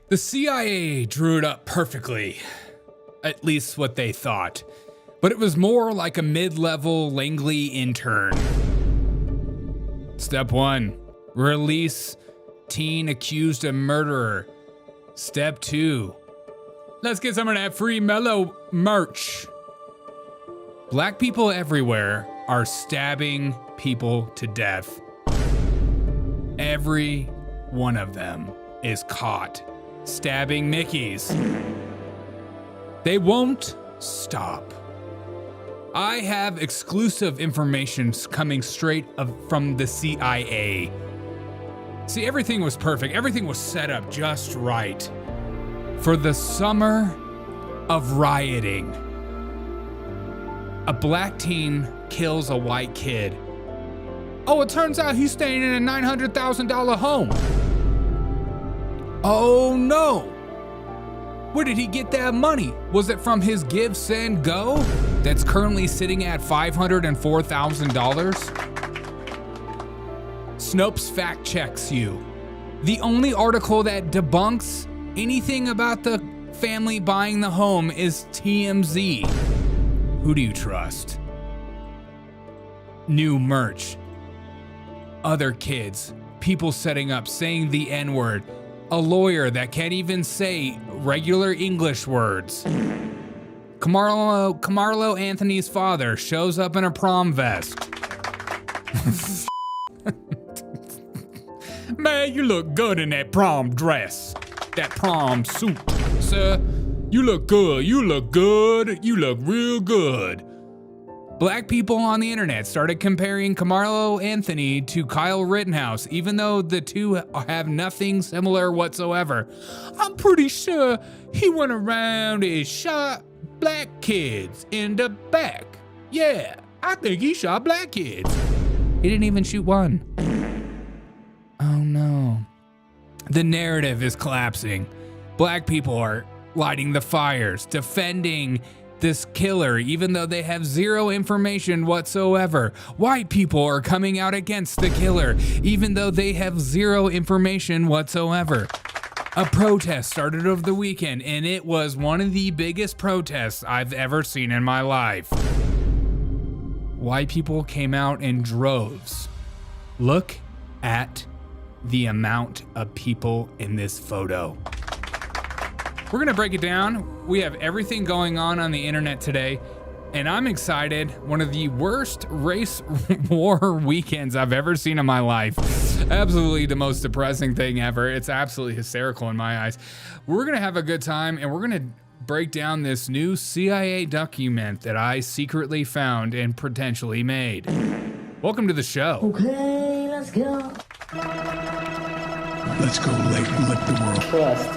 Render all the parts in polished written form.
The CIA drew it up perfectly, at least what they thought, but it was more like a mid-level Langley intern. Step 1, release teen accused of murderer. Step 2, let's get some of that free Melo merch. Black people everywhere are stabbing people to death. Every one of them is caught stabbing Mickeys. They won't stop. I have exclusive information coming straight from the CIA. See, everything was perfect. Everything was set up just right for the summer of rioting. A black teen kills a white kid. Oh, it turns out he's staying in a $900,000 home. Oh no. Where did he get that money? Was it from his Give, Send, Go that's currently sitting at $504,000? Snopes fact checks you. The only article that debunks anything about the family buying the home is TMZ. Who do you trust? New merch. Other kids. People setting up, saying the N-word. A lawyer that can't even say regular English words. Karmelo Anthony's father shows up in a prom vest. Man, you look good in that prom dress. That prom suit, sir. You look good, you look good, you look real good. Black people on the internet started comparing Karmelo Anthony to Kyle Rittenhouse, even though the two have nothing similar whatsoever. I'm pretty sure he went around and shot black kids in the back. Yeah, I think he shot black kids. He didn't even shoot one. Oh no. The narrative is collapsing. Black people are lighting the fires, defending this killer, even though they have zero information whatsoever. White people are coming out against the killer, even though they have zero information whatsoever. A protest started over the weekend, and it was one of the biggest protests I've ever seen in my life. White people came out in droves. Look at the amount of people in this photo. We're gonna break it down. We have everything going on the internet today, and I'm excited. One of the worst race war weekends I've ever seen in my life. Absolutely the most depressing thing ever. It's absolutely hysterical in my eyes. We're gonna have a good time, and we're gonna break down this new CIA document that I secretly found and potentially made. Welcome to the show. Okay, let's go. Let's go lick the world. Trust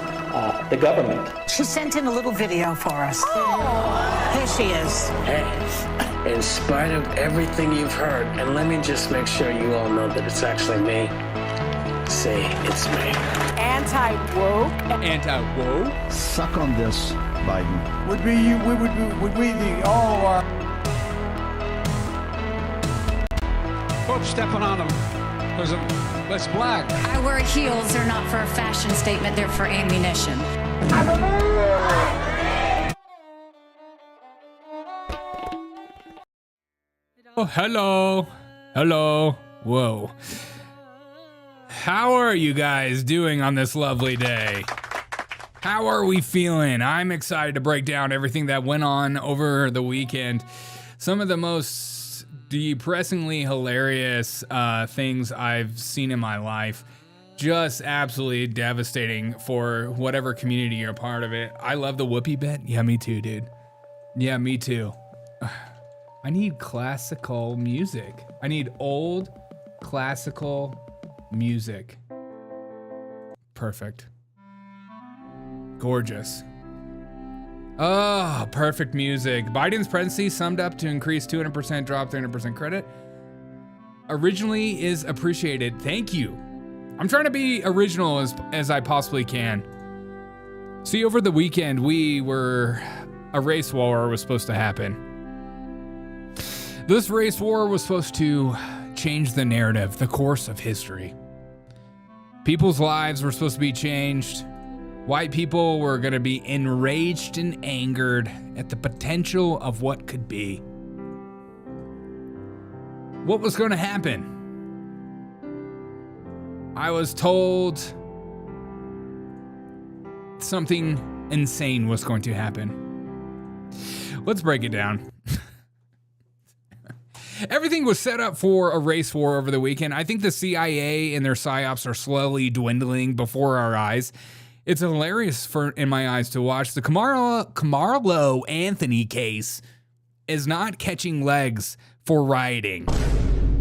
the government. She sent in a little video for us. Oh. Here she is. Hey, in spite of everything you've heard, and let me just make sure you all know that it's actually me. Say it's me. Anti-woke. Anti-woke? Suck on this, Biden. Would we the all Folks stepping on them because it's black. I wear heels. They're not for a fashion statement. They're for ammunition. Oh, hello. Hello. Whoa. How are you guys doing on this lovely day? How are we feeling? I'm excited to break down everything that went on over the weekend. Some of the most depressingly hilarious things I've seen in my life. Just absolutely devastating for whatever community you're a part of it. I love the whoopee bit. Yeah, me too, dude. Yeah, me too. I need classical music. I need old classical music. Perfect. Gorgeous. Oh, perfect music. Biden's presidency summed up to increase 200%, drop 300% credit. Originally is appreciated. Thank you. I'm trying to be original as I possibly can. See, over the weekend, a race war was supposed to happen. This race war was supposed to change the narrative, the course of history. People's lives were supposed to be changed. White people were going to be enraged and angered at the potential of what could be. What was going to happen? I was told something insane was going to happen. Let's break it down. Everything was set up for a race war over the weekend. I think the CIA and their psyops are slowly dwindling before our eyes. It's hilarious in my eyes to watch. The Karmelo Anthony case is not catching legs for rioting.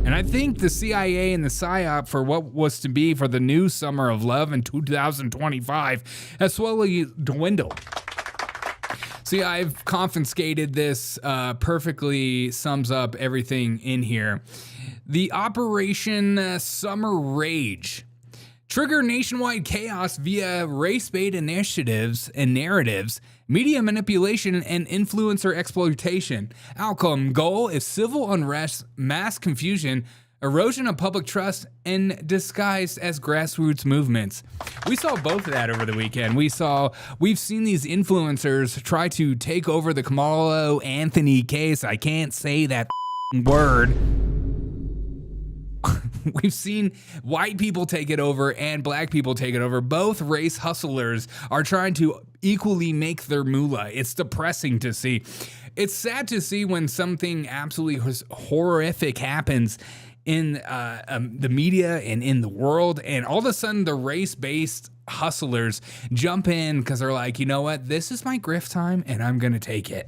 And I think the CIA and the PSYOP for what was to be for the new summer of love in 2025 has slowly dwindled. See, I've confiscated this, perfectly sums up everything in here. The Operation Summer Rage. Trigger nationwide chaos via race-bait initiatives and narratives, media manipulation, and influencer exploitation. Outcome goal is civil unrest, mass confusion, erosion of public trust, and disguised as grassroots movements. We saw both of that over the weekend. We've seen these influencers try to take over the Karmelo Anthony case. I can't say that word. We've seen white people take it over and black people take it over. Both race hustlers are trying to equally make their moolah. It's depressing to see. It's sad to see when something absolutely horrific happens in the media and in the world, and all of a sudden the race-based hustlers jump in because they're like, you know what, this is my grift time and I'm gonna take it.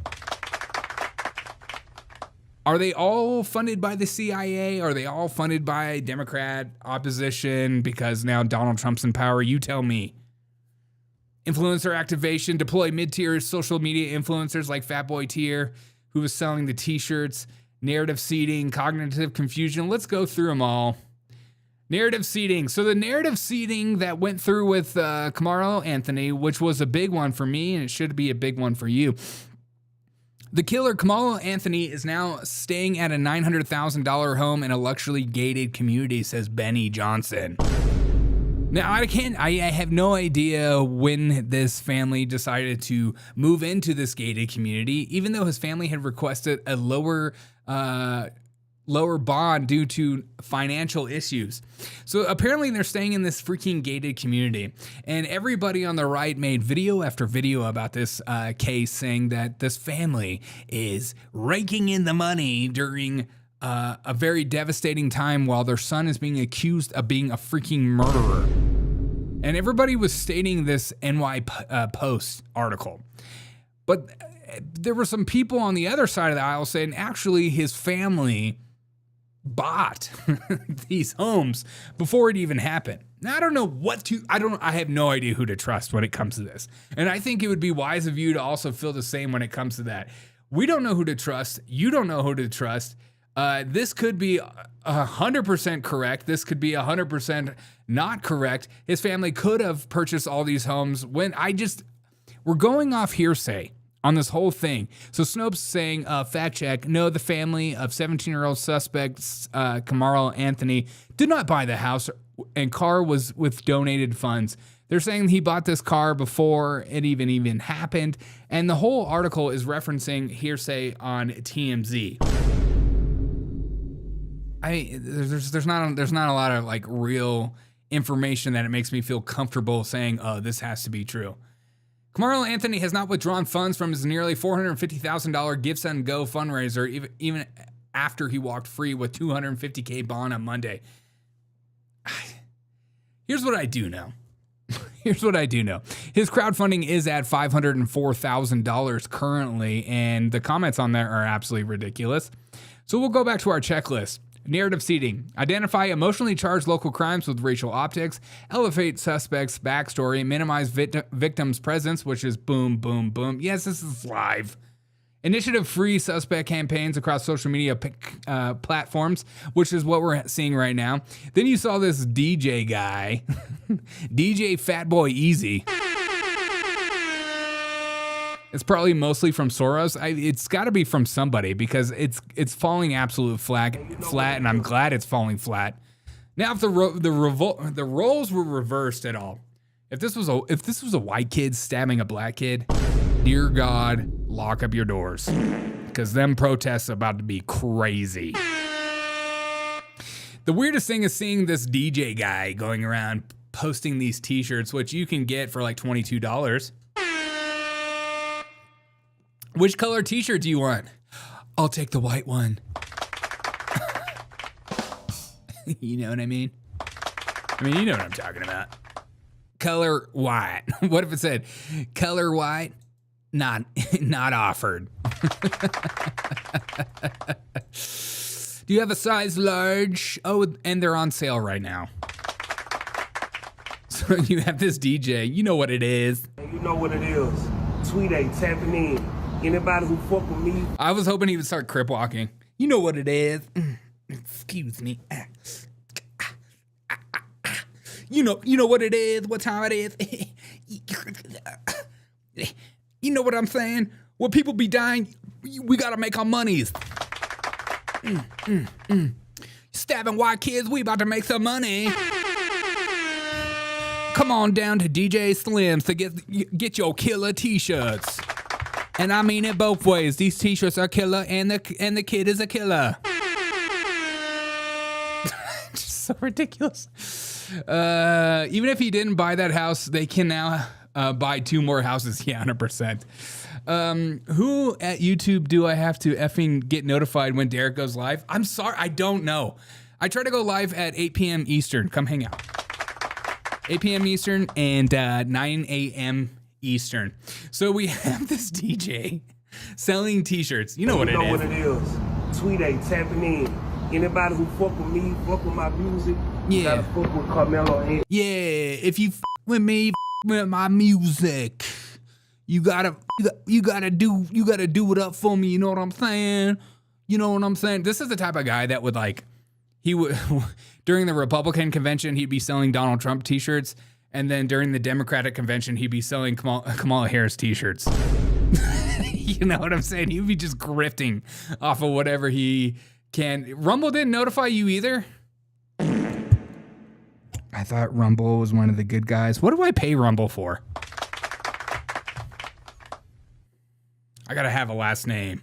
Are they all funded by the CIA? Are they all funded by Democrat opposition because now Donald Trump's in power? You tell me. Influencer activation, deploy mid-tier social media influencers like Fatboy Tier, who was selling the t-shirts, narrative seeding, cognitive confusion. Let's go through them all. Narrative seeding. So the narrative seeding that went through with Karmelo Anthony, which was a big one for me, and it should be a big one for you. The killer, Karmelo Anthony, is now staying at a $900,000 home in a luxury gated community, says Benny Johnson. Now, I have no idea when this family decided to move into this gated community, even though his family had requested a lower bond due to financial issues. So apparently they're staying in this freaking gated community, and everybody on the right made video after video about this case, saying that this family is raking in the money during a very devastating time while their son is being accused of being a freaking murderer. And everybody was stating this NY Post article. But there were some people on the other side of the aisle saying actually his family bought these homes before it even happened. Now, I don't know I have no idea who to trust when it comes to this. And I think it would be wise of you to also feel the same when it comes to that. We don't know who to trust. You don't know who to trust. This could be 100% correct. This could be 100% not correct. His family could have purchased all these homes we're going off hearsay on this whole thing. So Snopes saying, fact check, no, the family of 17-year-old suspects, Karmelo Anthony, did not buy the house and car was with donated funds. They're saying he bought this car before it even happened. And the whole article is referencing hearsay on TMZ. There's not a lot of like real information that it makes me feel comfortable saying, oh, this has to be true. Karmelo Anthony has not withdrawn funds from his nearly $450,000 Gifts and Go fundraiser, even after he walked free with $250K bond on Monday. Here's what I do know. His crowdfunding is at $504,000 currently, and the comments on there are absolutely ridiculous. So we'll go back to our checklist. Narrative seeding. Identify emotionally charged local crimes with racial optics. Elevate suspects' backstory. Minimize victims' presence, which is boom, boom, boom. Yes, this is live. Initiative free suspect campaigns across social media platforms, which is what we're seeing right now. Then you saw this DJ guy, DJ Fatboy Easy. It's probably mostly from Soros. It's got to be from somebody because it's falling absolute flat, and I'm glad it's falling flat. Now, if the roles were reversed at all, if this was a white kid stabbing a black kid, dear God, lock up your doors, because them protests are about to be crazy. The weirdest thing is seeing this DJ guy going around posting these T-shirts, which you can get for like $22. Which color T-shirt do you want? I'll take the white one. You know what I mean? You know what I'm talking about. Color white. What if it said color white? Not offered. Do you have a size large? Oh, and they're on sale right now. So you have this DJ. You know what it is. You know what it is. Tweet A tapping in. Anybody who fuck with me. I was hoping he would start crip walking. You know what it is. Excuse me. You know what it is. What time it is. You know what I'm saying? When people be dying, we gotta make our monies. Stabbing white kids, we about to make some money. Come on down to DJ Slim's to get your killer T-shirts. And I mean it both ways. These T-shirts are killer, and the kid is a killer. Just so ridiculous. Even if he didn't buy that house, they can now buy 2 more houses. Yeah, 100%. Who at YouTube do I have to effing get notified when Derek goes live? I'm sorry, I don't know. I try to go live at 8 p.m. Eastern. Come hang out. 8 p.m. Eastern and 9 a.m. Eastern. So we have this DJ selling T-shirts. You know what it is. You know what it is. Tweet A tapping in. Anybody who fuck with me, fuck with my music, you gotta fuck with Karmelo Anthony. Yeah, if you fuck with me, fuck with my music. You gotta do it up for me. You know what I'm saying? You know what I'm saying? This is the type of guy that would during the Republican convention, he'd be selling Donald Trump T-shirts, and then during the Democratic convention, he'd be selling Kamala Harris T-shirts. You know what I'm saying? He'd be just grifting off of whatever he can. Rumble didn't notify you either? I thought Rumble was one of the good guys. What do I pay Rumble for? I gotta have a last name.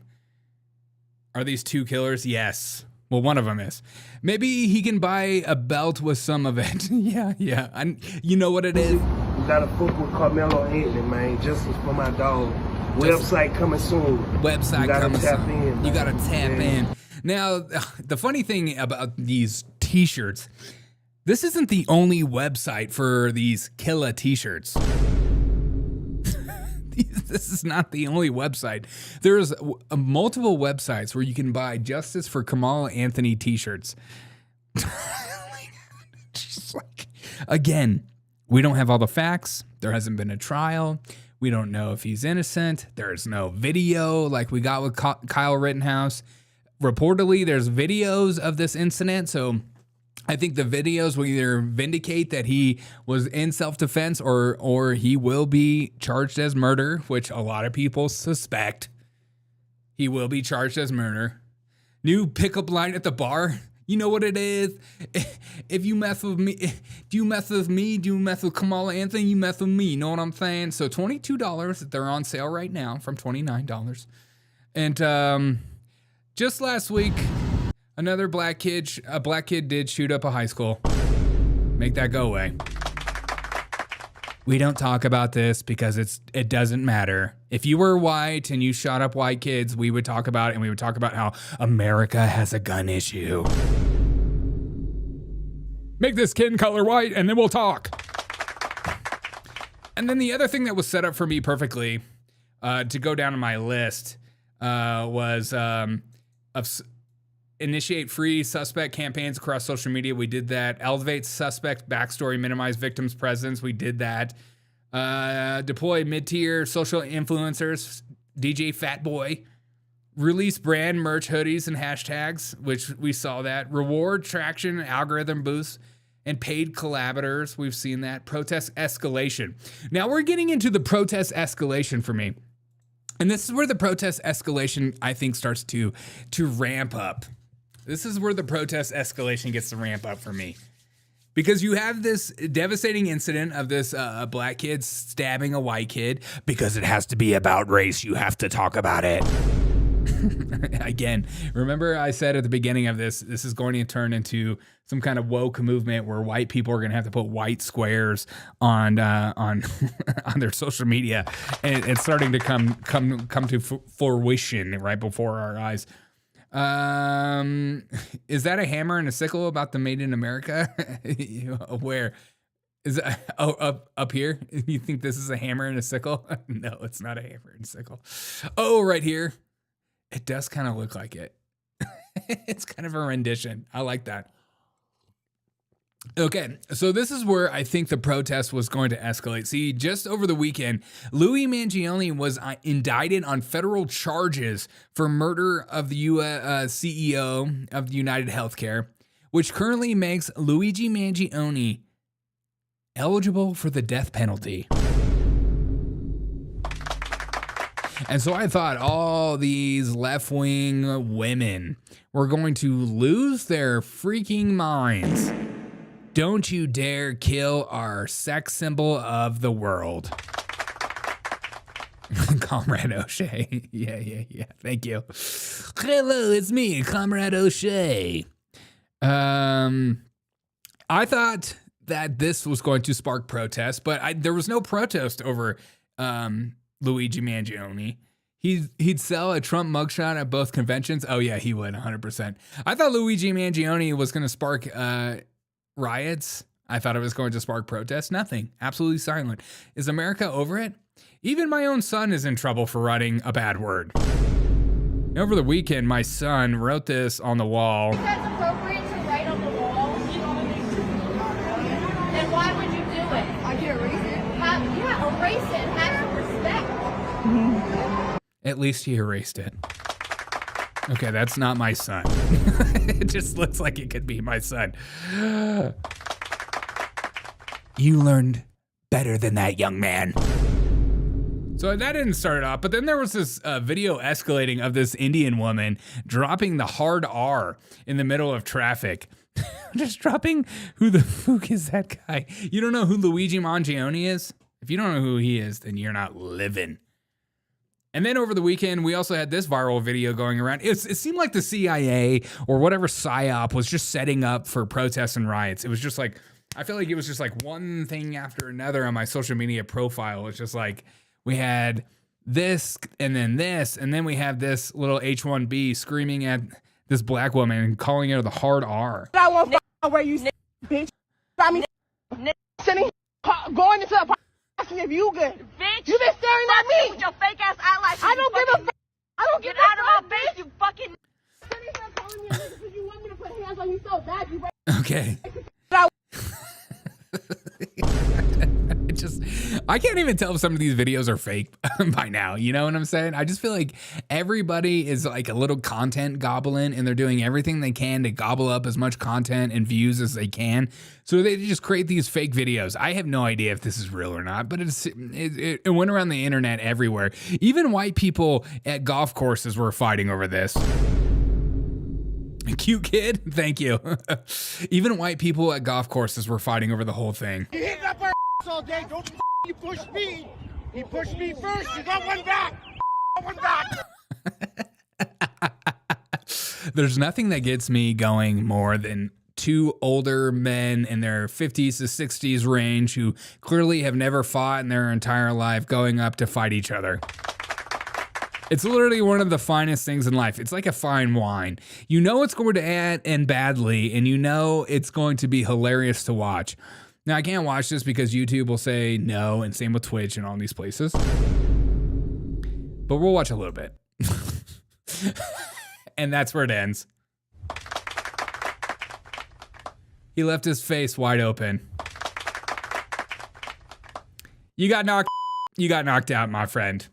Are these 2 killers? Yes. Well, one of them is. Maybe he can buy a belt with some of it. Yeah. You know what it is? You gotta fuck with Karmelo Anthony, man. Justice for my dog. Website coming soon. Website coming soon. You gotta tap in. Now, the funny thing about these T-shirts, this isn't the only website for these killer T-shirts. This is not the only website. There's multiple websites where you can buy Justice for Karmelo Anthony T-shirts. Just like, again, we don't have all the facts. There hasn't been a trial. We don't know if he's innocent. There's no video like we got with Kyle Rittenhouse. Reportedly, there's videos of this incident, so I think the videos will either vindicate that he was in self-defense or he will be charged as murder, which a lot of people suspect. He will be charged as murder. New pickup line at the bar. You know what it is? If you mess with me, do you mess with me? Do you mess with Kamala Anthony? You mess with me. You know what I'm saying? So $22. They're on sale right now from $29. And just last week, a black kid did shoot up a high school. Make that go away. We don't talk about this because it doesn't matter. If you were white and you shot up white kids, we would talk about it, and we would talk about how America has a gun issue. Make this skin color white, and then we'll talk. And then the other thing that was set up for me perfectly to go down on my list was initiate free suspect campaigns across social media. We did that. Elevate suspect backstory, minimize victims' presence. We did that. Deploy mid-tier social influencers, DJ Fatboy. Release brand merch hoodies and hashtags, which we saw that. Reward traction, algorithm boosts, and paid collaborators. We've seen that. Protest escalation. Now we're getting into the protest escalation for me. And this is where the protest escalation, I think, starts to ramp up. This is where the protest escalation gets to ramp up for me. Because you have this devastating incident of this black kid stabbing a white kid. Because it has to be about race, you have to talk about it. Again, remember I said at the beginning of this is going to turn into some kind of woke movement where white people are going to have to put white squares on on their social media, and it's starting to come to fruition right before our eyes. Is that a hammer and a sickle about the Made in America? Where is it? Oh, up here? You think this is a hammer and a sickle? No, it's not a hammer and a sickle. Oh, right here. It does kind of look like it. It's kind of a rendition. I like that. Okay, so this is where I think the protest was going to escalate. See, just over the weekend, Louis Mangione was indicted on federal charges for murder of the CEO of United Healthcare, which currently makes Luigi Mangione eligible for the death penalty. And so I thought all these left-wing women were going to lose their freaking minds. Don't you dare kill our sex symbol of the world. Comrade O'Shea. Yeah. Thank you. Hello, it's me, Comrade O'Shea. I thought that this was going to spark protest, but there was no protest over Luigi Mangione. He'd sell a Trump mugshot at both conventions. Oh yeah, he would 100%. I thought Luigi Mangione was going to spark riots. I thought it was going to spark protests. Nothing. Absolutely silent. Is America over it? Even my own son is in trouble for writing a bad word. Over the weekend, my son wrote this on the wall. Is that appropriate to write on the wall? Then why would you do it? I can erase it. Erase it. Have some respect. At least he erased it. Okay, that's not my son. It just looks like it could be my son. You learned better than that, young man. So that didn't start it off, but then there was this video escalating of this Indian woman dropping the hard R in the middle of traffic. Just dropping, who the fuck is that guy? You don't know who Luigi Mangione is? If you don't know who he is, then you're not living. And then over the weekend, we also had this viral video going around. It seemed like the CIA or whatever PSYOP was just setting up for protests and riots. It was just like, I feel like it was just like one thing after another on my social media profile. It's just like, we had this, and then we have this little H1B screaming at this black woman and calling her the hard R. I won't where you bitch. I mean, sitting, going into a asking if you good. Bitch, you been staring at me with your fake ass eyelashes. I don't give a fuck. I don't get out of my face, you fucking. Sitting here calling me a nigga because you want me to put hands on you so bad. You okay. I can't even tell if some of these videos are fake by now. You know what I'm saying? I just feel like everybody is like a little content goblin, and they're doing everything they can to gobble up as much content and views as they can. So they just create these fake videos. I have no idea if this is real or not, but it went around the internet everywhere. Even white people at golf courses were fighting over this. Cute kid, thank you. Even white people at golf courses were fighting over the whole thing. You hit up our all day. Don't you push me. He pushed me first. You got one back. One back. There's nothing that gets me going more than two older men in their 50s to 60s range who clearly have never fought in their entire life going up to fight each other. It's literally one of the finest things in life. It's like a fine wine. You know it's going to end badly, and you know it's going to be hilarious to watch. Now, I can't watch this because YouTube will say no, and same with Twitch and all these places. But we'll watch a little bit. And that's where it ends. He left his face wide open. You got knocked out, my friend.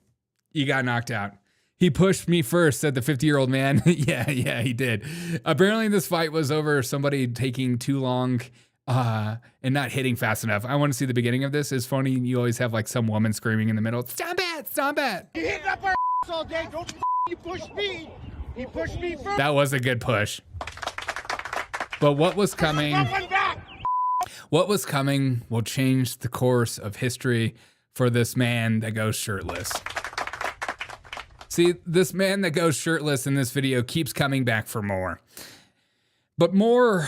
You got knocked out. He pushed me first, said the 50-year-old man. Yeah, he did. Apparently this fight was over somebody taking too long and not hitting fast enough. I want to see the beginning of this. It's funny, you always have like some woman screaming in the middle. Stop it. You hit up our all day. Don't you push me. He pushed me first. That was a good push. But what was coming? What was coming will change the course of history for this man that goes shirtless. See, this man that goes shirtless in this video keeps coming back for more. But more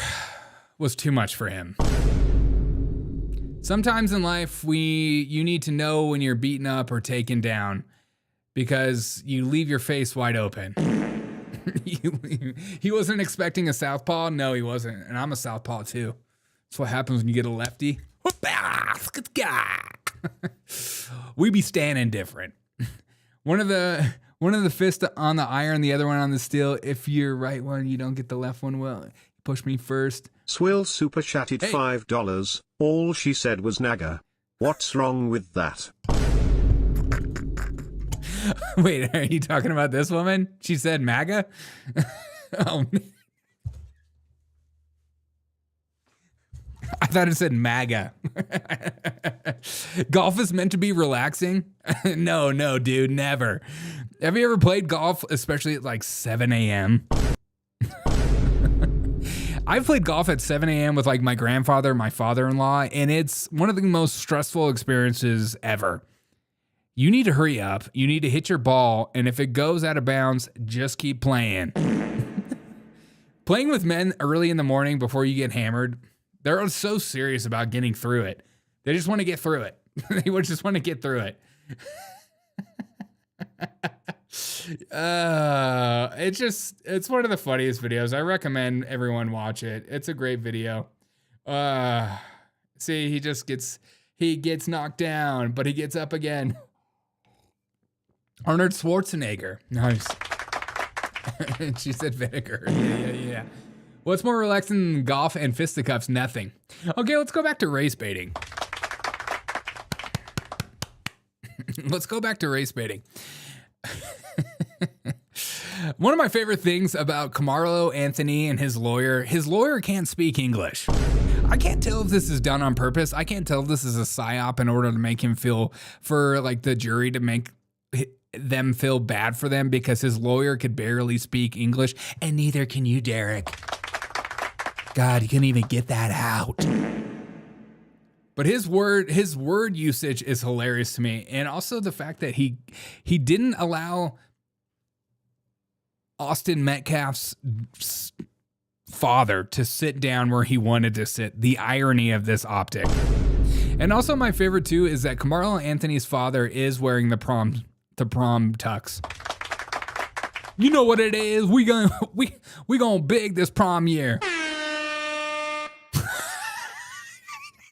was too much for him. Sometimes in life, you need to know when you're beaten up or taken down because you leave your face wide open. He wasn't expecting a southpaw. No, he wasn't. And I'm a southpaw too. That's what happens when you get a lefty. We be standing different. One of the fists on the iron, the other one on the steel. If you're right one, you don't get the left one. Well, push me first. Swill super chatted $5. All she said was naga. What's wrong with that? Wait, are you talking about this woman? She said MAGA? Oh, I thought it said MAGA. Golf is meant to be relaxing? No, dude, never. Have you ever played golf, especially at like 7 a.m.? I've played golf at 7 a.m. with like my grandfather, my father-in-law, and it's one of the most stressful experiences ever. You need to hurry up. You need to hit your ball, and if it goes out of bounds, just keep playing. Playing with men early in the morning before you get hammered, they're so serious about getting through it. They just want to get through it. They just want to get through it. It's one of the funniest videos. I recommend everyone watch it. It's a great video. See, he gets knocked down, but he gets up again. Arnold Schwarzenegger. Nice. She said vinegar. Yeah. What's more relaxing than golf and fisticuffs? Nothing. Okay, let's go back to race baiting. Let's go back to race baiting. One of my favorite things about Karmelo Anthony and his lawyer can't speak English. I can't tell if this is done on purpose. I can't tell if this is a psyop in order to make him feel, for like the jury to make them feel bad for them because his lawyer could barely speak English, and neither can you, Derek. God, you couldn't even get that out. But his word usage is hilarious to me, and also the fact that he didn't allow Austin Metcalf's father to sit down where he wanted to sit. The irony of this optic. And also my favorite too is that Karmelo Anthony's father is wearing the prom tux. You know what it is. We gonna big this prom year.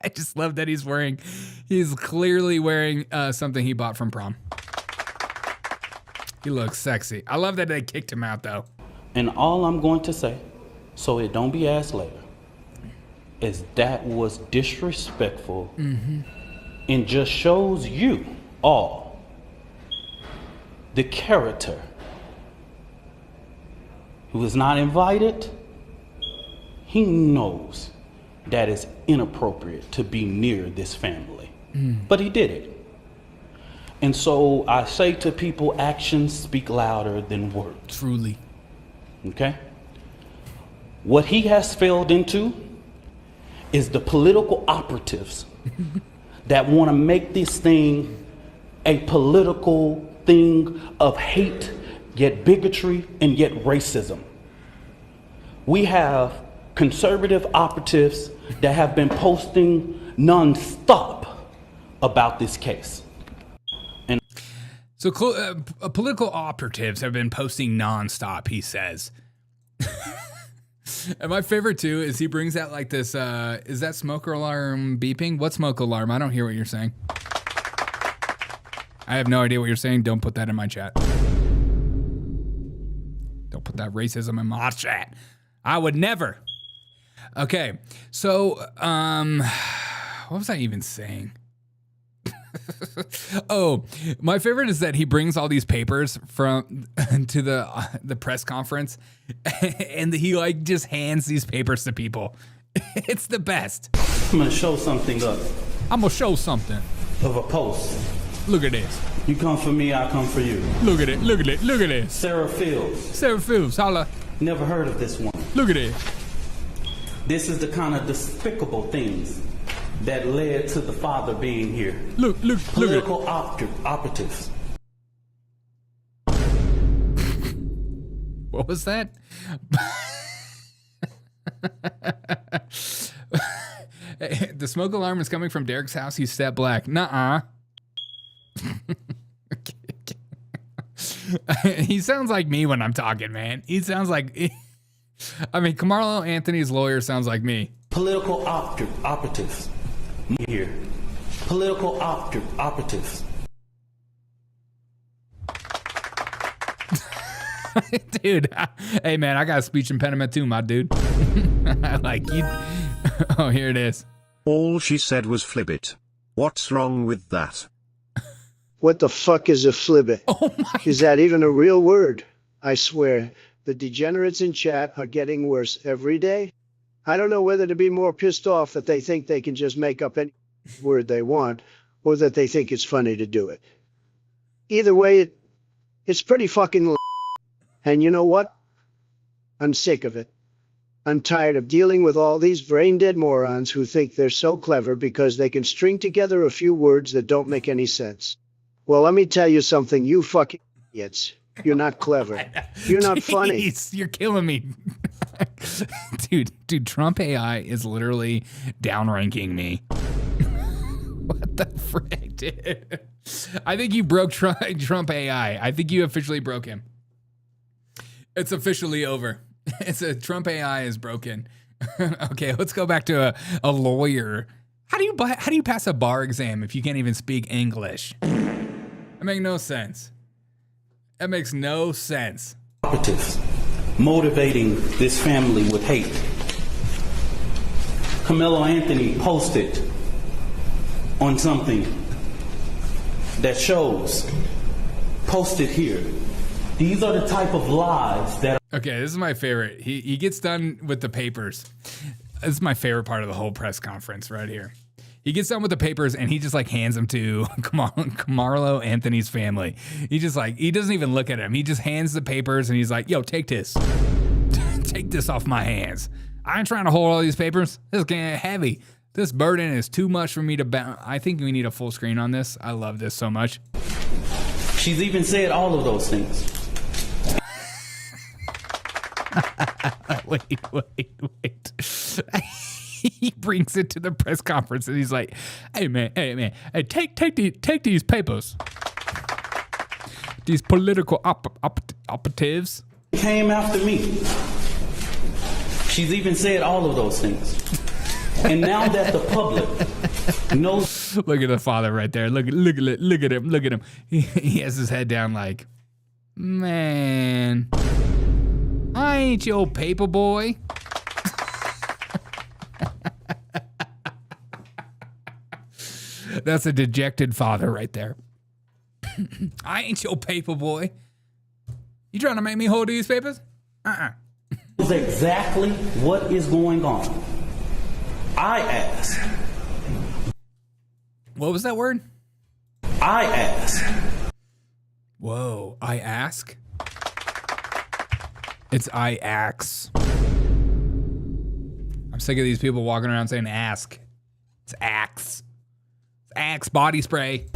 I just love that he's clearly wearing something he bought from prom. He looks sexy. I love that they kicked him out though. And all I'm going to say, so it don't be asked later, is that was disrespectful and just shows you all the character who is not invited. He knows that it's inappropriate to be near this family, but he did it. And so I say to people, actions speak louder than words. Truly. Okay? What he has failed into is the political operatives that want to make this thing a political thing of hate, yet bigotry, and yet racism. We have conservative operatives that have been posting nonstop about this case. So political operatives have been posting nonstop, he says. And my favorite too is he brings out like this, is that smoke alarm beeping? What smoke alarm? I don't hear what you're saying. I have no idea what you're saying. Don't put that in my chat. Don't put that racism in my chat. I would never. Okay, so what was I even saying? Oh, my favorite is that he brings all these papers from to the press conference, and he like just hands these papers to people. It's the best. I'm gonna show something up. I'm gonna show something of a post. Look at this. You come for me, I come for you. Look at it. Look at it. Look at this. Sarah Fields. Sarah Fields. Holla. Never heard of this one. Look at it. This is the kind of despicable things that led to the father being here. Look Political operatives. What was that? The smoke alarm is coming from Derek's house. He's step black. Nuh-uh. He sounds like me when I'm talking, man. He sounds like... I mean, Karmelo Anthony's lawyer sounds like me. Political operatives. Here. Political operatives. Dude, hey man, I got a speech impediment too, my dude. Like you. Oh, here it is. All she said was flip it. What's wrong with that? What the fuck is a flibbit? Oh my Is that even a real word? I swear, the degenerates in chat are getting worse every day. I don't know whether to be more pissed off that they think they can just make up any word they want, or that they think it's funny to do it. Either way, it's pretty fucking and you know what? I'm sick of it. I'm tired of dealing with all these brain-dead morons who think they're so clever because they can string together a few words that don't make any sense. Well, let me tell you something, you fucking idiots. You're not clever. You're not funny. You're killing me. Dude, Trump AI is literally downranking me. What the frick, dude? I think you broke Trump AI. I think you officially broke him. It's officially over. Trump AI is broken. Okay, let's go back to a lawyer. How do you pass a bar exam if you can't even speak English? That makes no sense. That makes no sense. Operatives motivating this family with hate. Karmelo Anthony posted on something that shows, posted here. These are the type of lies that... Okay, this is my favorite. He gets done with the papers. This is my favorite part of the whole press conference right here. He gets done with the papers and he just like hands them to Karmelo Anthony's family. He doesn't even look at him. He just hands the papers and he's like, yo, take this. Take this off my hands. I ain't trying to hold all these papers. This is getting heavy. This burden is too much for me to bound. I think we need a full screen on this. I love this so much. She's even said all of those things. Wait. He brings it to the press conference and he's like, hey man, take these papers. These political operatives. Came after me. She's even said all of those things. And now that the public knows. Look at the father right there. Look at him. He has his head down like, man, I ain't your paper boy. That's a dejected father right there. I ain't your paper boy. You trying to make me hold these papers? Knows exactly what is going on. I ask. What was that word? I ask. Whoa, I ask? It's I ax. I'm sick of these people walking around saying ask. It's axe. It's axe body spray.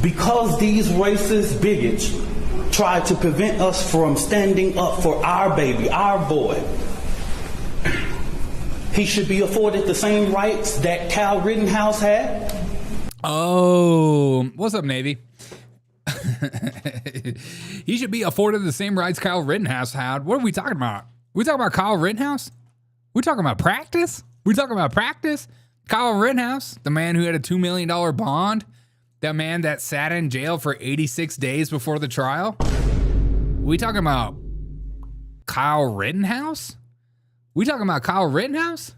Because these racist bigots try to prevent us from standing up for our baby, our boy. He should be afforded the same rights that Kyle Rittenhouse had. Oh, what's up, Navy? He should be afforded the same rights Kyle Rittenhouse had. What are we talking about? We talking about Kyle Rittenhouse? We talking about practice? We talking about practice? Kyle Rittenhouse, the man who had a $2 million bond, that man that sat in jail for 86 days before the trial. We talking about Kyle Rittenhouse? We talking about Kyle Rittenhouse?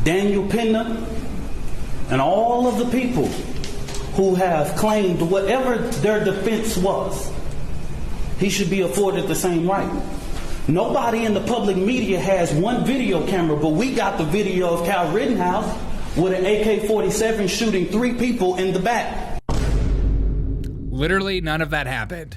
Daniel Penna and all of the people who have claimed whatever their defense was, he should be afforded the same right. Nobody in the public media has one video camera, but we got the video of Kyle Rittenhouse with an AK-47 shooting 3 people in the back. Literally none of that happened.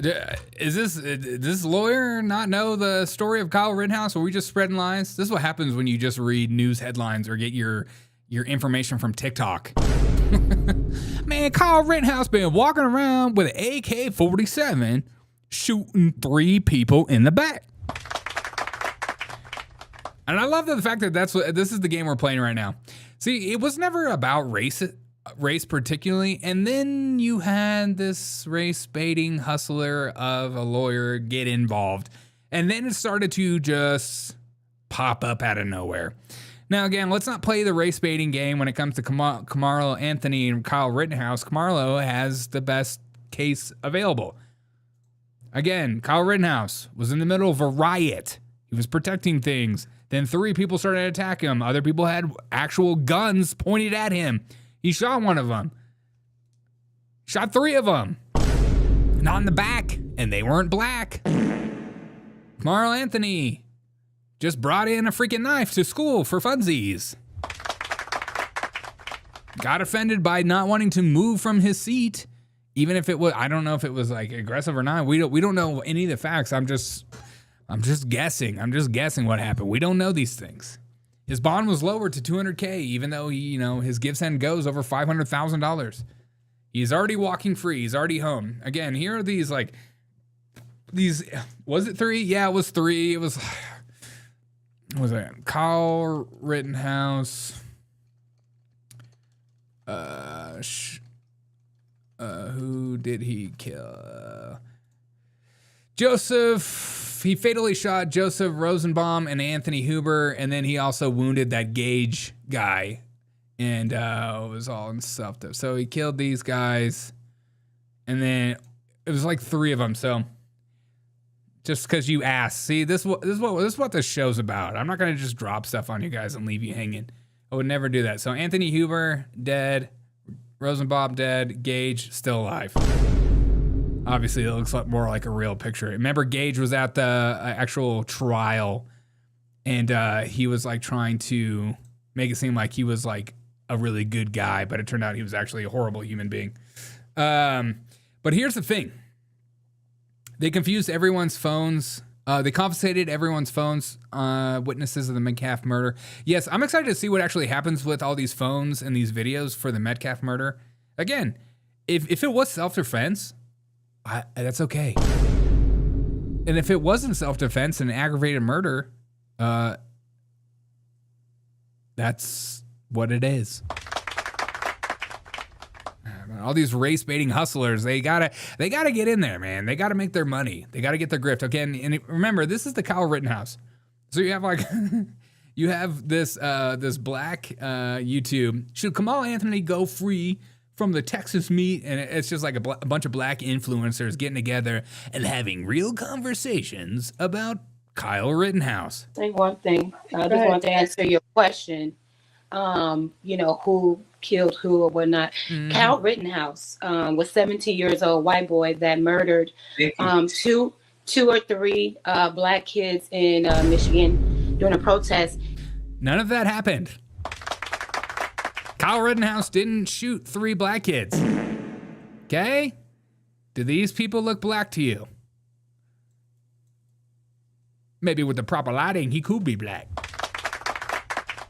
Does this lawyer not know the story of Kyle Rittenhouse? Or are we just spreading lies? This is what happens when you just read news headlines or get your information from TikTok. Man, Kyle Rittenhouse been walking around with an AK-47 shooting 3 people in the back. And I love the fact that this is the game we're playing right now. See, it was never about race particularly, and then you had this race baiting hustler of a lawyer get involved, and then it started to just pop up out of nowhere. Now again, let's not play the race baiting game when it comes to Karmelo Anthony and Kyle Rittenhouse. Karmelo has the best case available. Again, Kyle Rittenhouse was in the middle of a riot. He was protecting things. Then 3 people started to attack him. Other people had actual guns pointed at him. He shot one of them. Shot 3 of them. Not in the back. And they weren't black. Karmelo Anthony just brought in a freaking knife to school for funsies. Got offended by not wanting to move from his seat. Even if it was, I don't know if it was like aggressive or not. We don't know any of the facts. I'm just guessing. I'm just guessing what happened. We don't know these things. His bond was lowered to $200K, even though he, his give send goes over $500,000. He's already walking free. He's already home. Again, here are these was it 3? Yeah, it was 3. It was it Kyle Rittenhouse? Who did he kill? He fatally shot Joseph Rosenbaum and Anthony Huber, and then he also wounded that Gage guy, and it was all in stuff. So he killed these guys, and then it was like 3 of them. So just because you asked, see, this is what this show's about. I'm not gonna just drop stuff on you guys and leave you hanging. I would never do that. So Anthony Huber dead, Rosenbaum dead, Gage still alive. Obviously, it looks more like a real picture. Remember, Gage was at the actual trial, and he was like trying to make it seem like he was like a really good guy, but it turned out he was actually a horrible human being. But here's the thing. They confused everyone's phones. They confiscated everyone's phones, witnesses of the Metcalf murder. Yes, I'm excited to see what actually happens with all these phones and these videos for the Metcalf murder. Again, if it was self-defense, that's okay. And if it wasn't self-defense and aggravated murder, that's what it is. All these race baiting hustlers, they gotta get in there, man. They gotta make their money. They gotta get their grift. Okay, and remember, this is the Kyle Rittenhouse. So you have you have this black YouTube. Should Karmelo Anthony go free from the Texas meet? And it's just like a bunch of black influencers getting together and having real conversations about Kyle Rittenhouse. Say one thing. I just want to answer your question. Who killed who or whatnot. Kyle Rittenhouse was 17 years old, white boy that murdered two or three black kids in Michigan during a protest. None of that happened. Kyle Rittenhouse didn't shoot 3 black kids. Okay? Do these people look black to you? Maybe with the proper lighting, he could be black.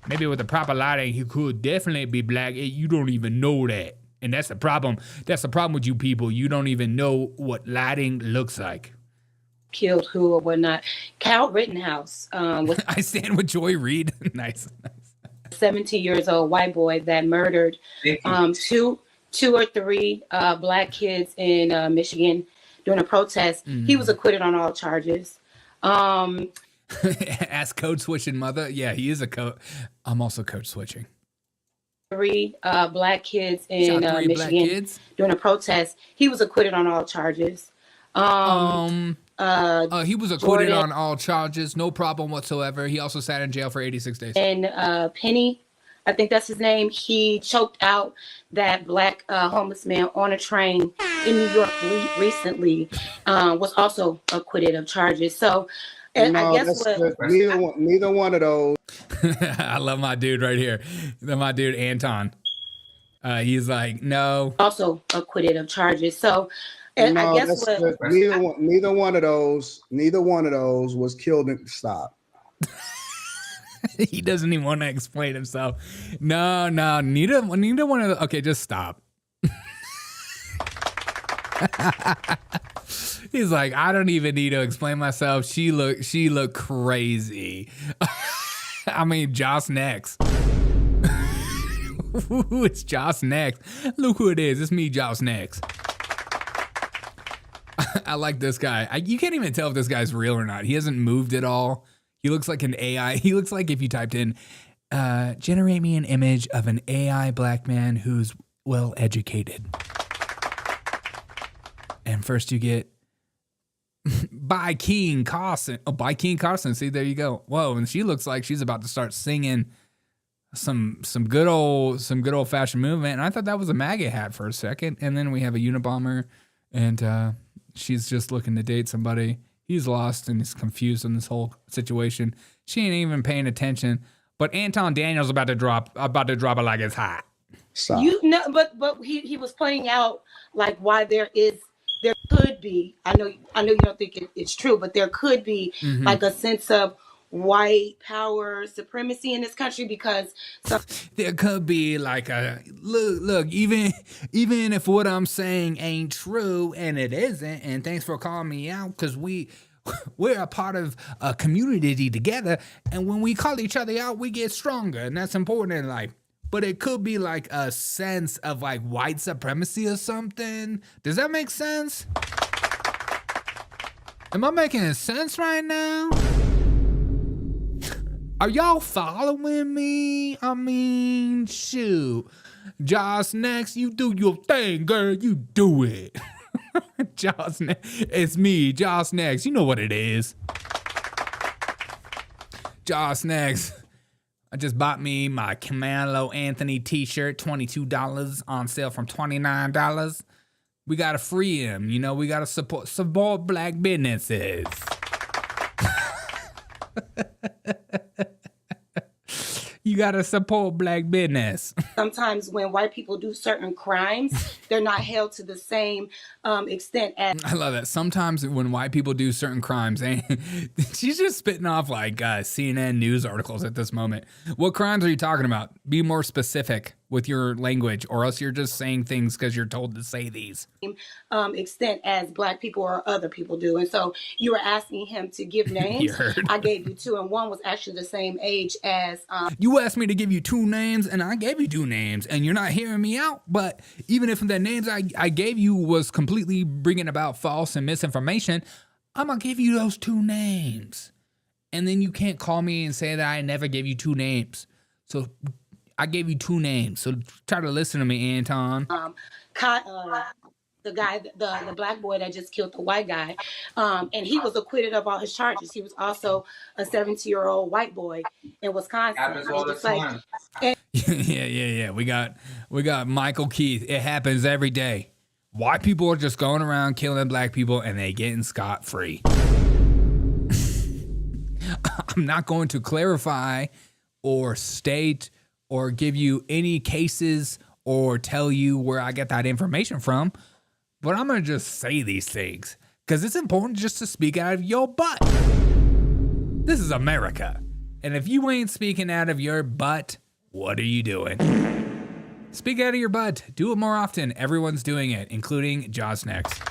Maybe with the proper lighting, he could definitely be black. You don't even know that. And that's the problem. That's the problem with you people. You don't even know what lighting looks like. Killed who or whatnot. Kyle Rittenhouse was I stand with Joy Reid. Nice. 17 years old, white boy that murdered two or three black kids in Michigan during a protest. He was acquitted on all charges. Ask code switching mother. Yeah, he is a code. I'm also code switching. 3 black kids in Michigan during a protest. He was acquitted on all charges. He was acquitted on all charges, no problem whatsoever. He also sat in jail for 86 days. And Penny, I think that's his name. He choked out that black homeless man on a train in New York recently. Was also acquitted of charges. So. And no, I guess neither one of those. I love my dude right here. My dude Anton. He's like, no. Also acquitted of charges. So And no, I guess what neither one of those was killed. Stop. He doesn't even want to explain himself. No, neither one of the, okay, just stop. He's like, I don't even need to explain myself. She looked crazy. I mean, Josh next. It's Josh next. Look who it is. It's me, Josh next. I like this guy. You can't even tell if this guy's real or not. He hasn't moved at all. He looks like an AI. He looks like if you typed in, generate me an image of an AI black man who's well educated. And first you get by King Carson. Oh, by King Carson. See, there you go. Whoa, and she looks like she's about to start singing some good old fashioned movement. And I thought that was a MAGA hat for a second. And then we have a Unabomber, and she's just looking to date somebody. He's lost and he's confused in this whole situation. She ain't even paying attention. But Anton Daniels about to drop it like it's hot. Stop. But he was pointing out like why there could be. I know you don't think it's true, but there could be like a sense of white power supremacy in this country because there could be like a look even if what I'm saying ain't true, and it isn't, and thanks for calling me out, because we're a part of a community together, and when we call each other out we get stronger, and that's important in life. But it could be like a sense of like white supremacy or something. Does that make sense? Am I making sense right now? Are y'all following me? I mean, shoot. Josh next, you do your thing, girl. You do it. Josh next. It's me, Josh next. You know what it is. Josh next. I just bought me my Karmelo Anthony t-shirt, $22 on sale from $29. We gotta free him. You know, we gotta support black businesses. You gotta support black business. Sometimes when white people do certain crimes, they're not held to the same extent as. I love that. Sometimes when white people do certain crimes, she's just spitting off like CNN news articles at this moment. What crimes are you talking about? Be more specific with your language, or else you're just saying things because you're told to say these. Extent as black people or other people do. And so you were asking him to give names. I gave you two, and one was actually the same age as. You asked me to give you two names, and I gave you two names, and you're not hearing me out. But even if the names I gave you was completely bringing about false and misinformation, I'm going to give you those two names. And then you can't call me and say that I never gave you two names. So I gave you two names. So try to listen to me, Anton. The guy, the black boy that just killed the white guy, and he was acquitted of all his charges. He was also a 17-year-old white boy in Wisconsin. Yeah. We got Michael Keith. It happens every day. White people are just going around killing black people, and they getting scot-free. I'm not going to clarify or state or give you any cases or tell you where I get that information from. But I'm going to just say these things because it's important just to speak out of your butt. This is America. And if you ain't speaking out of your butt, what are you doing? Speak out of your butt. Do it more often. Everyone's doing it, including Jaws next.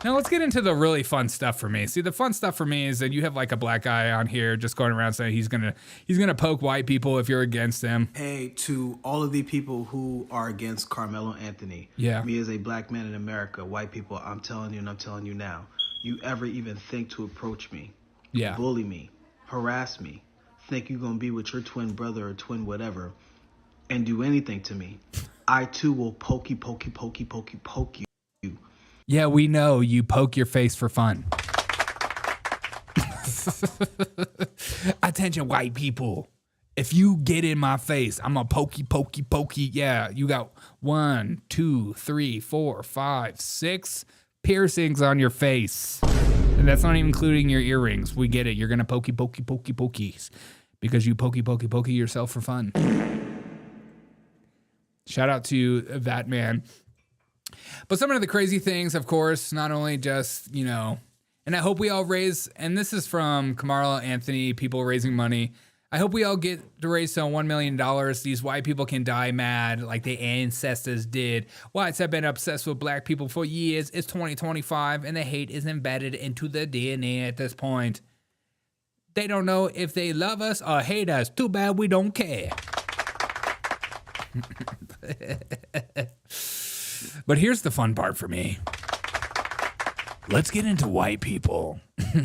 Now let's get into the really fun stuff for me. See, the fun stuff for me is that you have like a black guy on here just going around saying he's gonna poke white people if you're against him. Hey, to all of the people who are against Karmelo Anthony, me as a black man in America, white people, I'm telling you and I'm telling you now, you ever even think to approach me, bully me, harass me, think you're gonna be with your twin brother or twin whatever, and do anything to me, I too will poke you. Yeah, we know you poke your face for fun. Attention, white people. If you get in my face, I'm a pokey. Yeah, you got 1, 2, 3, 4, 5, 6 piercings on your face. And that's not even including your earrings. We get it. You're going to pokies because you pokey yourself for fun. Shout out to that man. But some of the crazy things, of course, not only just, you know, and I hope we all raise, and this is from Karmelo Anthony, people raising money. I hope we all get to raise some $1 million. These white people can die mad like their ancestors did. Whites have been obsessed with black people for years. It's 2025, and the hate is embedded into the DNA at this point. They don't know if they love us or hate us. Too bad we don't care. But here's the fun part for me. Let's get into white people.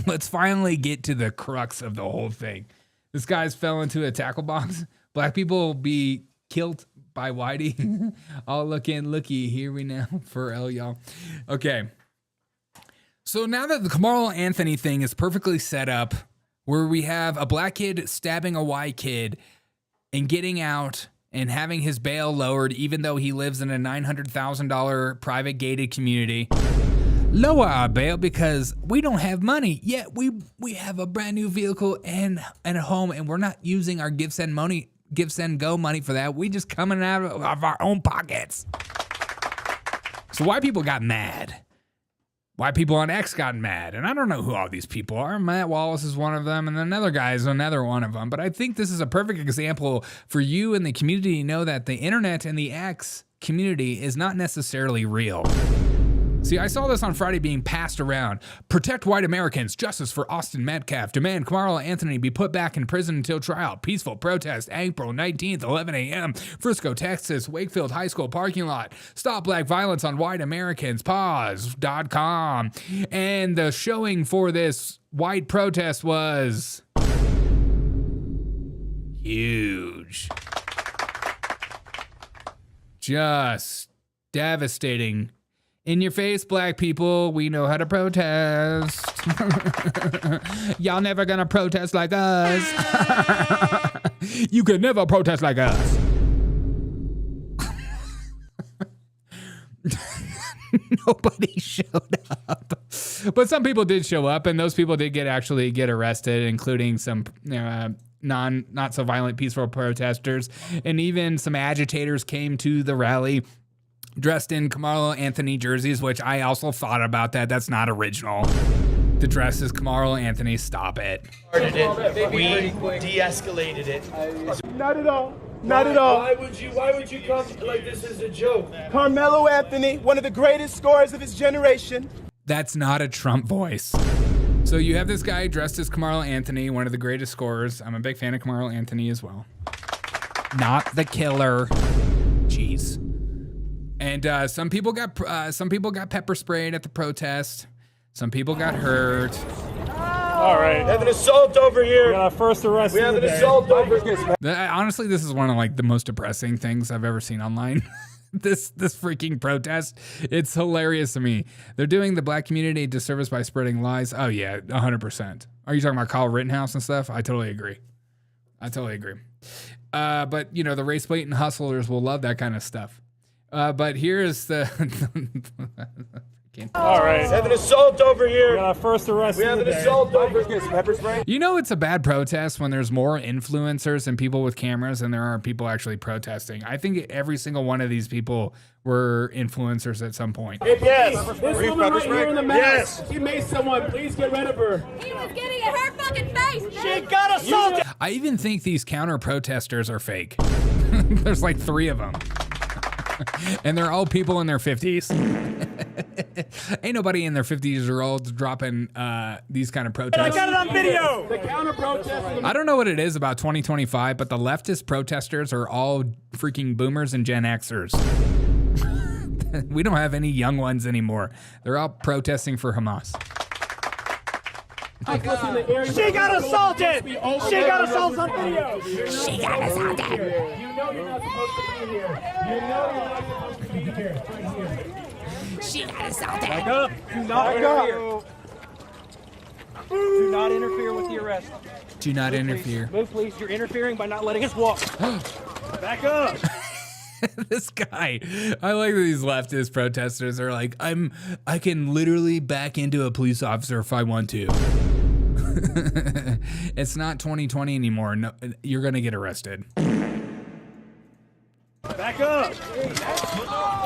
Let's finally get to the crux of the whole thing. This guy's fell into a tackle box. Black people will be killed by Whitey. All looky, here we now for L, y'all. Okay. So now that the Karmelo Anthony thing is perfectly set up, where we have a black kid stabbing a white kid and getting out and having his bail lowered, even though he lives in a $900,000 private gated community. Lower our bail because we don't have money. Yet we have a brand new vehicle and a home, and we're not using our Give Send Go money for that. We just coming out of our own pockets. So white people got mad. White people on X got mad, and I don't know who all these people are. Matt Wallace is one of them, and another guy is another one of them. But I think this is a perfect example for you and the community to know that the internet and the X community is not necessarily real. See, I saw this on Friday being passed around. Protect white Americans. Justice for Austin Metcalf. Demand Karmelo Anthony be put back in prison until trial. Peaceful protest, April 19th, 11 a.m. Frisco, Texas, Wakefield High School parking lot. Stop black violence on white Americans. Pause.com. And the showing for this white protest was huge. Just devastating. In your face, black people, we know how to protest. Y'all never gonna protest like us. You could never protest like us. Nobody showed up. But some people did show up, and those people did actually get arrested, including some not so violent peaceful protesters, and even some agitators came to the rally dressed in Karmelo Anthony jerseys, which I also thought about that. That's not original. The dress is Karmelo Anthony. Stop it. We de-escalated it. Not at all. Not at all. Why would you come like this is a joke? Karmelo Anthony, one of the greatest scorers of his generation. That's not a Trump voice. So you have this guy dressed as Karmelo Anthony, one of the greatest scorers. I'm a big fan of Karmelo Anthony as well. Not the killer. Jeez. And some people got pepper sprayed at the protest. Some people got hurt. All right. We have an assault over here. We got our first arrest. We have an assault over here. Honestly, this is one of like the most depressing things I've ever seen online. This freaking protest. It's hilarious to me. They're doing the black community a disservice by spreading lies. Oh yeah, 100%. Are you talking about Kyle Rittenhouse and stuff? I totally agree. But you know, the race blatant hustlers will love that kind of stuff. But here's the. All right. We have an assault over here. We got our first arrest. We have an assault over here. Pepper spray. You know, it's a bad protest when there's more influencers and people with cameras than there are people actually protesting. I think every single one of these people were influencers at some point. Yes. This woman right here in the mask. Yes. She made someone. Please get rid of her. He was getting in her fucking face. She got assaulted. I even think these counter protesters are fake. There's like 3 of them. And they're all people in their 50s. Ain't nobody in their 50s or olds dropping these kind of protests. I got it on video. The counter protesters. I don't know what it is about 2025, but the leftist protesters are all freaking boomers and Gen Xers. We don't have any young ones anymore. They're all protesting for Hamas. She got assaulted. She got assaulted on video. She got assaulted. You know you're not supposed to be here. You know you're not supposed to be here. Right here. She got assaulted. Back up. Do not interfere. Do not interfere with the arrest. Do not interfere. Move, please. You're interfering by not letting us walk. Back up. This guy, I like that these leftist protesters are like, I can literally back into a police officer if I want to. It's not 2020 anymore. No, you're gonna get arrested. Back Back up.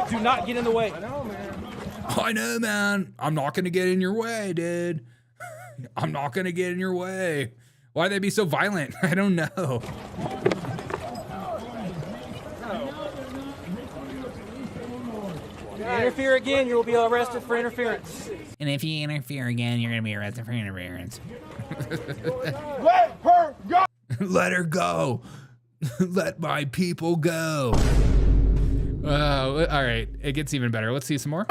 Do not get in the way. I know, man. I'm not gonna get in your way, dude. I'm not gonna get in your way. Why'd they be so violent? I don't know. If you interfere again, you will be arrested for interference. And if you interfere again, you're gonna be arrested for interference. Let her go. Let her go. Let my people go. All right, it gets even better. Let's see some more.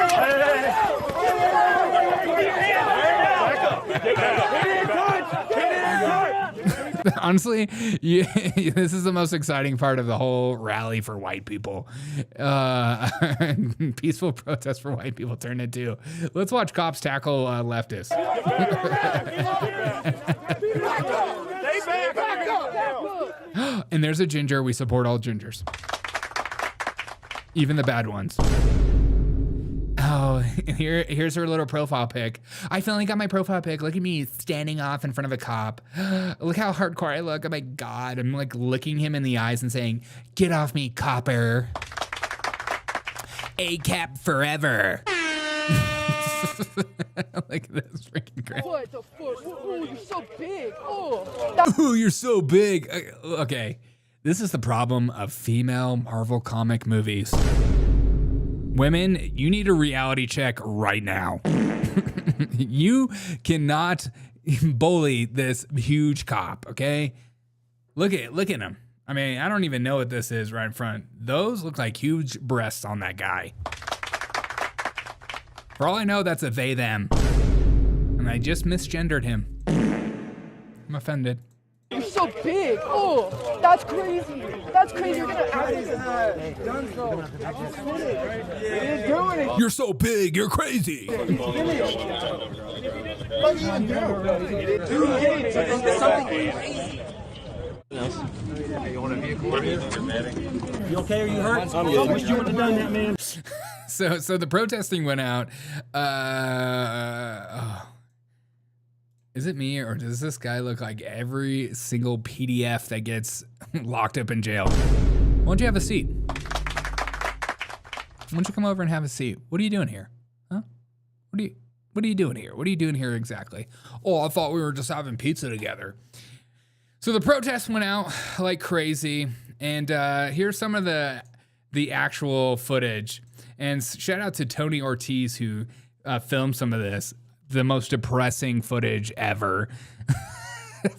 Honestly, this is the most exciting part of the whole rally for white people. Peaceful protest for white people turned into. Let's watch cops tackle leftists. And there's a ginger. We support all gingers, even the bad ones. Oh, here's her little profile pic. I finally got my profile pic. Look at me standing off in front of a cop. Look how hardcore I look. Oh my God. I'm like looking him in the eyes and saying, "Get off me, copper. ACAB forever." Like this freaking crap. What the fuck? Ooh, you're so big. Oh. Ooh, you're so big. Okay. This is the problem of female Marvel comic movies. Women, you need a reality check right now. You cannot bully this huge cop, okay? Look at him. I mean, I don't even know what this is right in front. Those look like huge breasts on that guy. For all I know, that's a they, them. And I just misgendered him. I'm offended. You're so big. Oh, that's crazy. That's crazy. You're gonna out his doing it. You're so big. You're crazy. What are you even doing? You want a vehicle? You okay? Are you hurt? I'm good. I wish you would have done that, man. So the protesting went out. Is it me, or does this guy look like every single PDF that gets locked up in jail? Why don't you have a seat? Why don't you come over and have a seat? What are you doing here? Huh? What are you doing here? What are you doing here exactly? Oh, I thought we were just having pizza together. So the protest went out like crazy, and here's some of the actual footage. And shout out to Tony Ortiz, who filmed some of this. The most depressing footage ever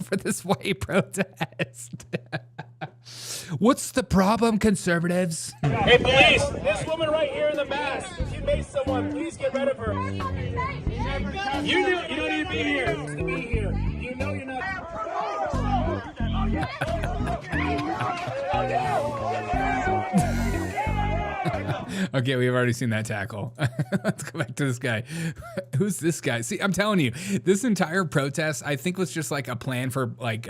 for this white protest. What's the problem, conservatives? Hey, police! This woman right here in the mask. If you made someone, please get rid of her. You don't need to be here. You know you're not. Okay, we've already seen that tackle. Let's go back to this guy. Who's this guy? See, I'm telling you, this entire protest, I think, was just like a plan for like,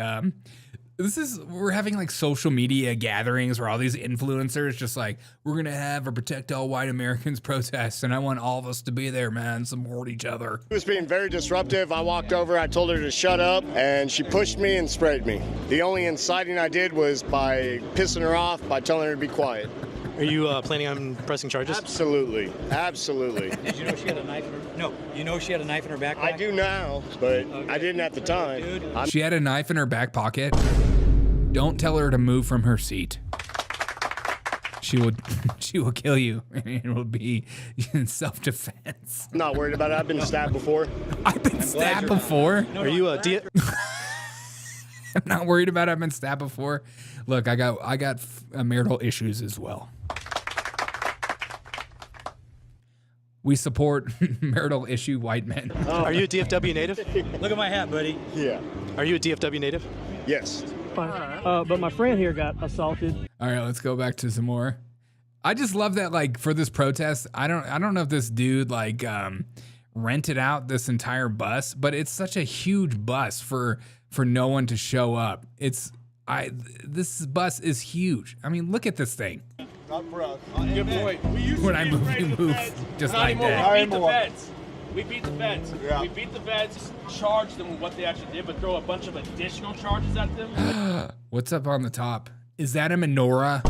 we're having like social media gatherings where all these influencers just like, we're gonna have a Protect All White Americans protest, and I want all of us to be there, man, support each other. She was being very disruptive. I walked over, I told her to shut up, and she pushed me and sprayed me. The only inciting I did was by pissing her off, by telling her to be quiet. Are you planning on pressing charges? Absolutely. Absolutely. Did you know she had a knife in her? No. You know she had a knife in her back pocket? I do now, but okay. I didn't at the time. She had a knife in her back pocket. Don't tell her to move from her seat. She will kill you. It will be in self-defense. I'm not worried about it. I've been stabbed before. I've been stabbed before? Are you a I'm not worried about it. I've been stabbed before. Look, I got marital issues as well. We support marital issue white men. Are you a DFW native? Look at my hat, buddy. Yeah. Are you a DFW native? Yes. But my friend here got assaulted. All right, let's go back to some more. I just love that, like, for this protest, I don't know if this dude like rented out this entire bus, but it's such a huge bus for no one to show up. This bus is huge. I mean, look at this thing. Not for us. Good boy. When I move, you move just like that. We beat the feds. We beat the feds. Yeah. We beat the feds, charged them with what they actually did, but throw a bunch of additional charges at them. What's up on the top? Is that a menorah?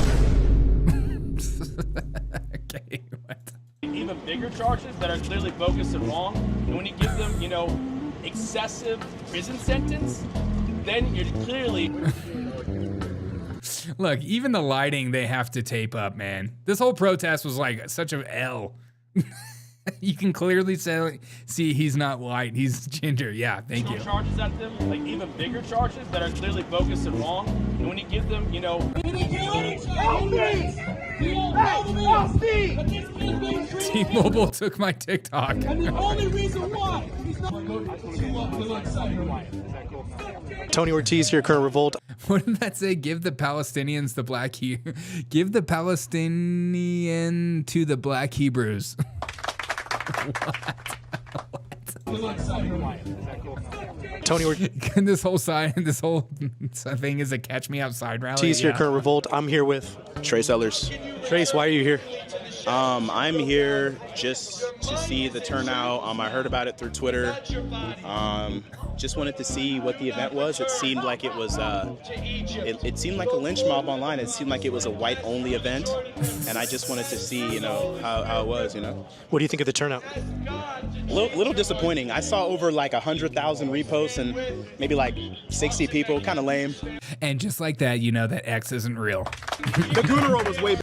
Okay, what? Even bigger charges that are clearly bogus and wrong, and when you give them, you know, excessive prison sentence, then you're clearly... Look, even the lighting they have to tape up, man. This whole protest was like such an L. You can clearly see he's not white, he's ginger. Yeah, thank you. Charges at them, like even bigger charges that are clearly bogus and wrong, and when you give them, you know... T-Mobile took my TikTok. And the only reason why he's not... Tony Ortiz here, current revolt. What did that say? Give the Palestinians the black give the Palestinian to the black Hebrews. Tony Ortiz. this whole thing is a catch me outside rally. Ortiz here, current revolt. I'm here with Trey Sellers. Trace, why are you here? I'm here just to see the turnout. I heard about it through Twitter. Just wanted to see what the event was. It seemed like it was. It seemed like a lynch mob online. It seemed like it was a white-only event, and I just wanted to see, you know, how it was. You know. What do you think of the turnout? Little disappointing. I saw over like 100,000 reposts and maybe like 60 people. Kind of lame. And just like that, you know that X isn't real. The Gooner was way.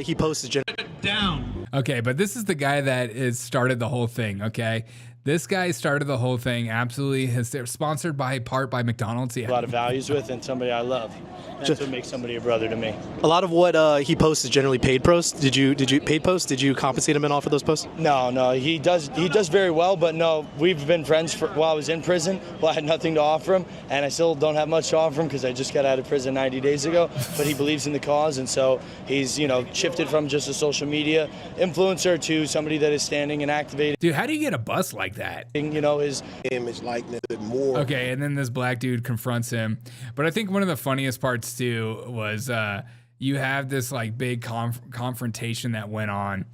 He posted down. Okay, but this is the guy that started the whole thing. Okay. This guy started the whole thing. Absolutely, sponsored by McDonald's. Yeah. A lot of values with, and somebody I love. That's what makes somebody a brother to me. A lot of what he posts is generally paid posts. Did you paid posts? Did you compensate him at all for those posts? No, he does very well, but no, we've been friends while I was in prison. Well, I had nothing to offer him, and I still don't have much to offer him because I just got out of prison 90 days ago. But he believes in the cause, and so he's shifted from just a social media influencer to somebody that is standing and activating. Dude, how do you get a bus like that? His image likeness more. Okay, and then this black dude confronts him. But I think one of the funniest parts too was you have this like big confrontation that went on.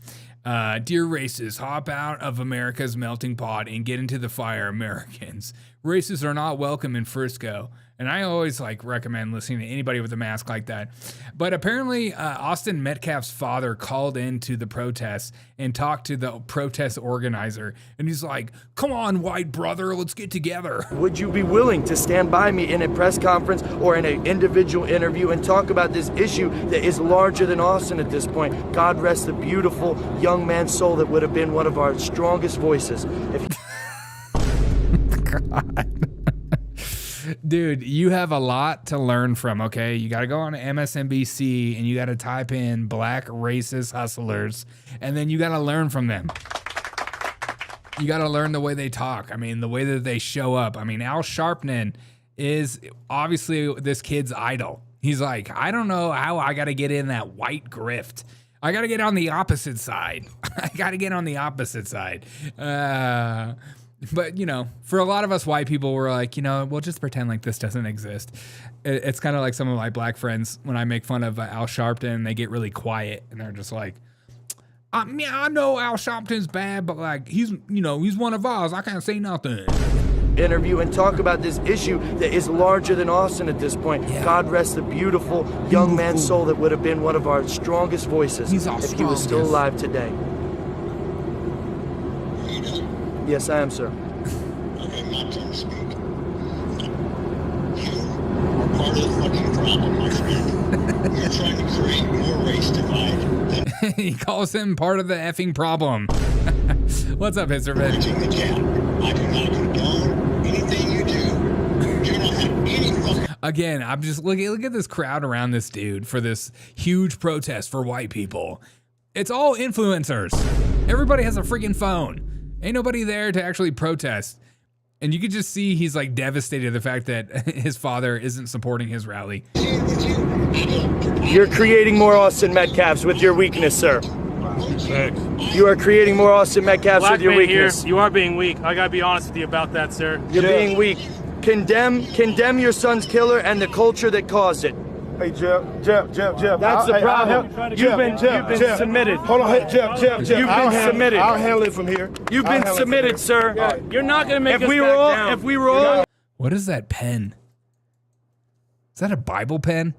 Dear racists, hop out of America's melting pot and get into the fire, Americans. Racists are not welcome in Frisco. And I always recommend listening to anybody with a mask like that. But apparently Austin Metcalf's father called into the protest and talked to the protest organizer. And he's like, come on, white brother, let's get together. Would you be willing to stand by me in a press conference or in an individual interview and talk about this issue that is larger than Austin at this point? God rest the beautiful young man's soul that would have been one of our strongest voices. God. Dude, you have a lot to learn from, okay? You got to go on MSNBC and you got to type in black racist hustlers, and then you got to learn from them. You got to learn the way they talk. I mean, the way that they show up. I mean, Al Sharpton is obviously this kid's idol. He's like, I don't know how I got to get in that white grift. I got to get on the opposite side. I got to get on the opposite side. But, for a lot of us white people, we're like, we'll just pretend like this doesn't exist. It's kind of like some of my black friends, when I make fun of Al Sharpton, they get really quiet and they're just like, I know Al Sharpton's bad, but he's one of ours. I can't say nothing. Interview and talk about this issue that is larger than Austin at this point. Yeah. God rest the beautiful young man's soul that would have been one of our strongest voices if he was still alive today. Yes, I am, sir. Okay, my turn to speak. You are part of the fucking problem, my friend. You're trying to create more race divide. He calls him part of the effing problem. What's up, Histerman? Bridging the gap. I do not condone anything you do. You don't have any fucking... Again, I'm just look at this crowd around this dude for this huge protest for white people. It's all influencers. Everybody has a freaking phone. Ain't nobody there to actually protest. And you could just see he's devastated at the fact that his father isn't supporting his rally. You're creating more Austin Metcalfs with your weakness, sir. You are creating more Austin Metcalfs with your weakness. Here, you are being weak. I gotta be honest with you about that, sir. You're being weak. Condemn your son's killer and the culture that caused it. Hey, Jeff. That's the problem. You've been submitted. Hold on, hey, Jeff. You've been submitted. I'll handle it from here. You've been submitted, sir. Yeah. You're not going to make us back down. If we were all... What is that pen? Is that a Bible pen?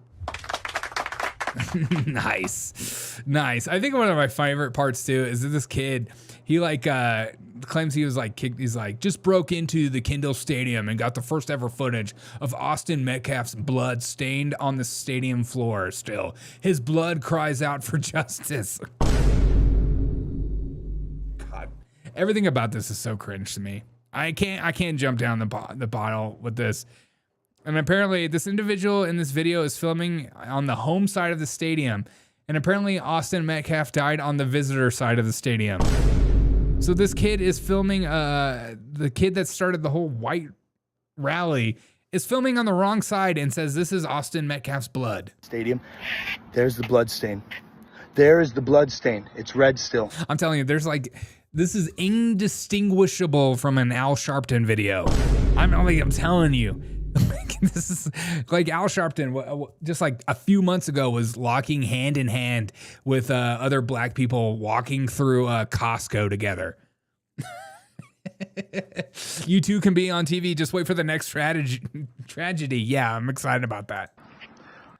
Nice. Nice. I think one of my favorite parts too is that this kid, he claims he was kicked. He's just broke into the Kindle Stadium and got the first ever footage of Austin Metcalf's blood stained on the stadium floor. Still, his blood cries out for justice. God, everything about this is so cringe to me. I can't jump down the bottle with this. And apparently this individual in this video is filming on the home side of the stadium. And apparently Austin Metcalf died on the visitor side of the stadium. So this kid is filming, the kid that started the whole white rally is filming on the wrong side and says, this is Austin Metcalf's blood. Stadium. There's the blood stain. There is the blood stain. It's red still. I'm telling you, this is indistinguishable from an Al Sharpton video. I'm telling you. This is like Al Sharpton, just like a few months ago, was locking hand in hand with other black people walking through Costco together. You too can be on TV. Just wait for the next tragedy. Yeah, I'm excited about that.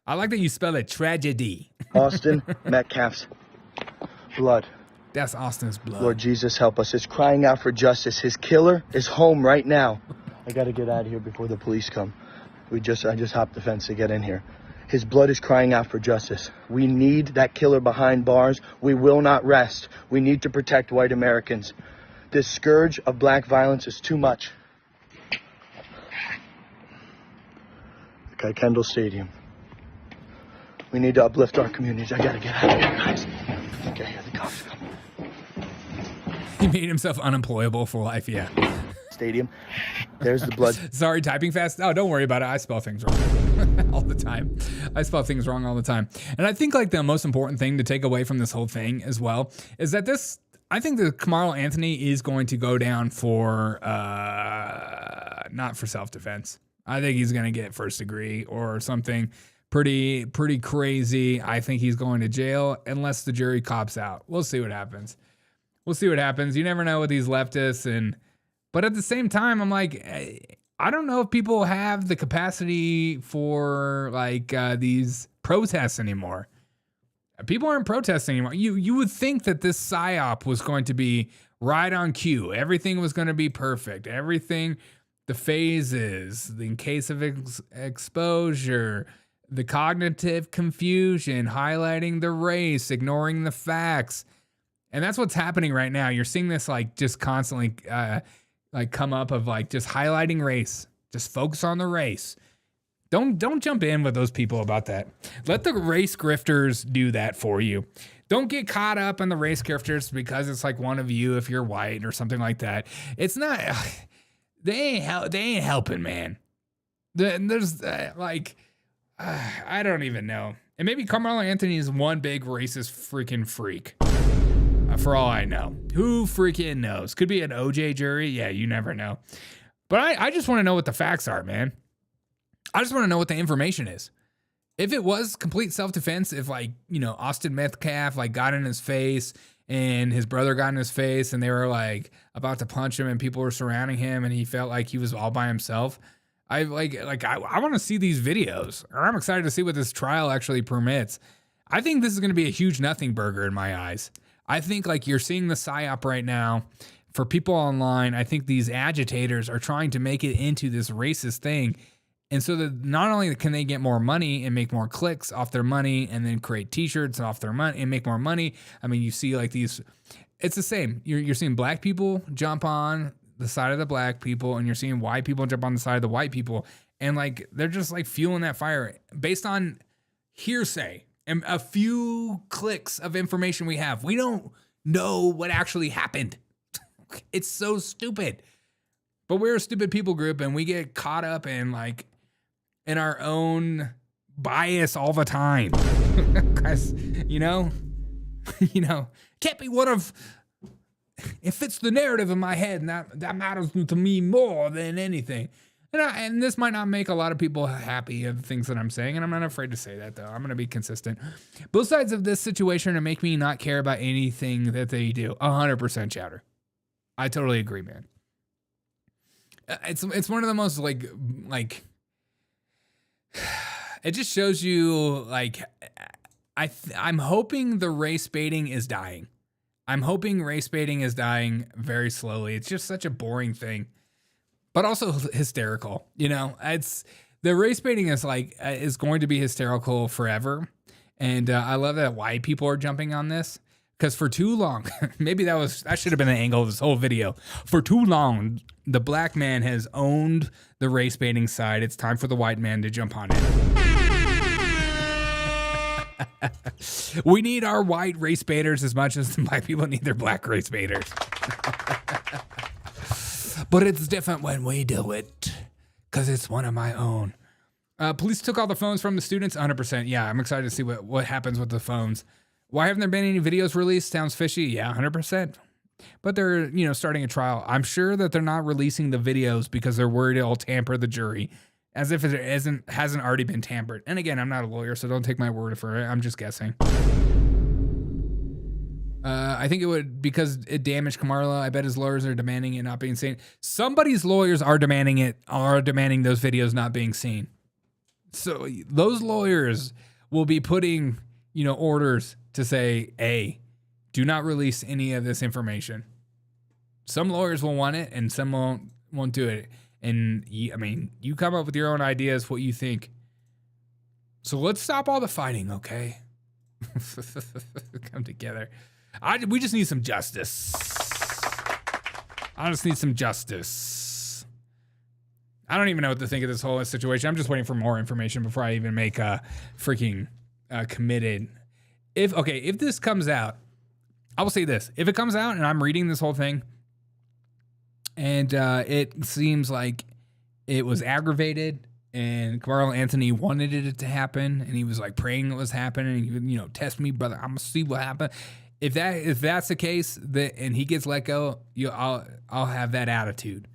I like that you spell it tragedy. Austin Metcalf's blood. That's Austin's blood. Lord Jesus, help us. It's crying out for justice. His killer is home right now. I got to get out of here before the police come. I just hopped the fence to get in here. His blood is crying out for justice. We need that killer behind bars. We will not rest. We need to protect white Americans. This scourge of black violence is too much. Okay, Kendall Stadium. We need to uplift our communities. I gotta get out of here, guys. Okay, here the cops come. He made himself unemployable for life, yeah. Stadium. There's the blood. Sorry, typing fast. Oh, don't worry about it. I spell things wrong all the time. I spell things wrong all the time. And I think the most important thing to take away from this whole thing as well is that I think that Karmelo Anthony is going to go down for, not for self-defense. I think he's going to get first degree or something pretty crazy. I think he's going to jail unless the jury cops out. We'll see what happens. You never know with these leftists but at the same time, I'm like, I don't know if people have the capacity for these protests anymore. People aren't protesting anymore. You would think that this psyop was going to be right on cue. Everything was going to be perfect. Everything, the phases, in case of exposure, the cognitive confusion, highlighting the race, ignoring the facts. And that's what's happening right now. You're seeing this just constantly come up of just highlighting race. Just focus on the race. Don't jump in with those people about that. Let the race grifters do that for you. Don't get caught up in the race grifters because it's one of you if you're white or something like that. It's not. They ain't helping, man. There's I don't even know. And maybe Karmelo Anthony is one big racist freaking freak. For all I know. Who freaking knows? Could be an OJ jury. Yeah, you never know. But I just want to know what the facts are, man. I just want to know what the information is. If it was complete self-defense, if Austin Metcalf got in his face and his brother got in his face and they were about to punch him and people were surrounding him and he felt like he was all by himself. I want to see these videos, or I'm excited to see what this trial actually permits. I think this is going to be a huge nothing burger in my eyes. I think you're seeing the psyop right now for people online. I think these agitators are trying to make it into this racist thing. And so that not only can they get more money and make more clicks off their money and then create t-shirts off their money and make more money. I mean, you see these, it's the same. You're seeing black people jump on the side of the black people and you're seeing white people jump on the side of the white people. And they're just fueling that fire based on hearsay. And a few clicks of information we have. We don't know what actually happened. It's so stupid. But we're a stupid people group and we get caught up in in our own bias all the time. Guys, can't be one of, it fits the narrative in my head and that matters to me more than anything. And this might not make a lot of people happy of the things that I'm saying, and I'm not afraid to say that, though. I'm going to be consistent. Both sides of this situation are make me not care about anything that they do. 100% Chowder. I totally agree, man. It's one of the most, it just shows you, I'm hoping the race baiting is dying. I'm hoping race baiting is dying very slowly. It's just such a boring thing, but also hysterical. You know, it's the race baiting is going to be hysterical forever. And I love that white people are jumping on this because for too long, maybe that should have been the angle of this whole video. For too long, the black man has owned the race baiting side. It's time for the white man to jump on it. We need our white race baiters as much as the black people need their black race baiters. But it's different when we do it because it's one of my own. Police took all the phones from the students, 100%. Yeah, I'm excited to see what happens with the phones. Why haven't there been any videos released? Sounds fishy. Yeah, 100%. But they're, starting a trial. I'm sure that they're not releasing the videos because they're worried it'll tamper the jury, as if it hasn't already been tampered. And again, I'm not a lawyer, so don't take my word for it. I'm just guessing. I think it would, because it damaged Karmelo. I bet his lawyers are demanding it not being seen. Somebody's lawyers are demanding those videos not being seen. So those lawyers will be putting, orders to say, hey, do not release any of this information. Some lawyers will want it and some won't do it. And you come up with your own ideas, what you think. So let's stop all the fighting, okay? Come together. We just need some justice. I just need some justice. I don't even know what to think of this whole situation. I'm just waiting for more information before I even make a freaking committed. If this comes out, I will say this. If it comes out and I'm reading this whole thing and it seems like it was aggravated and Karmelo Anthony wanted it to happen and he was like praying it was happening and test me, brother, I'm gonna see what happened. If that's the case, and he gets let go, I'll have that attitude.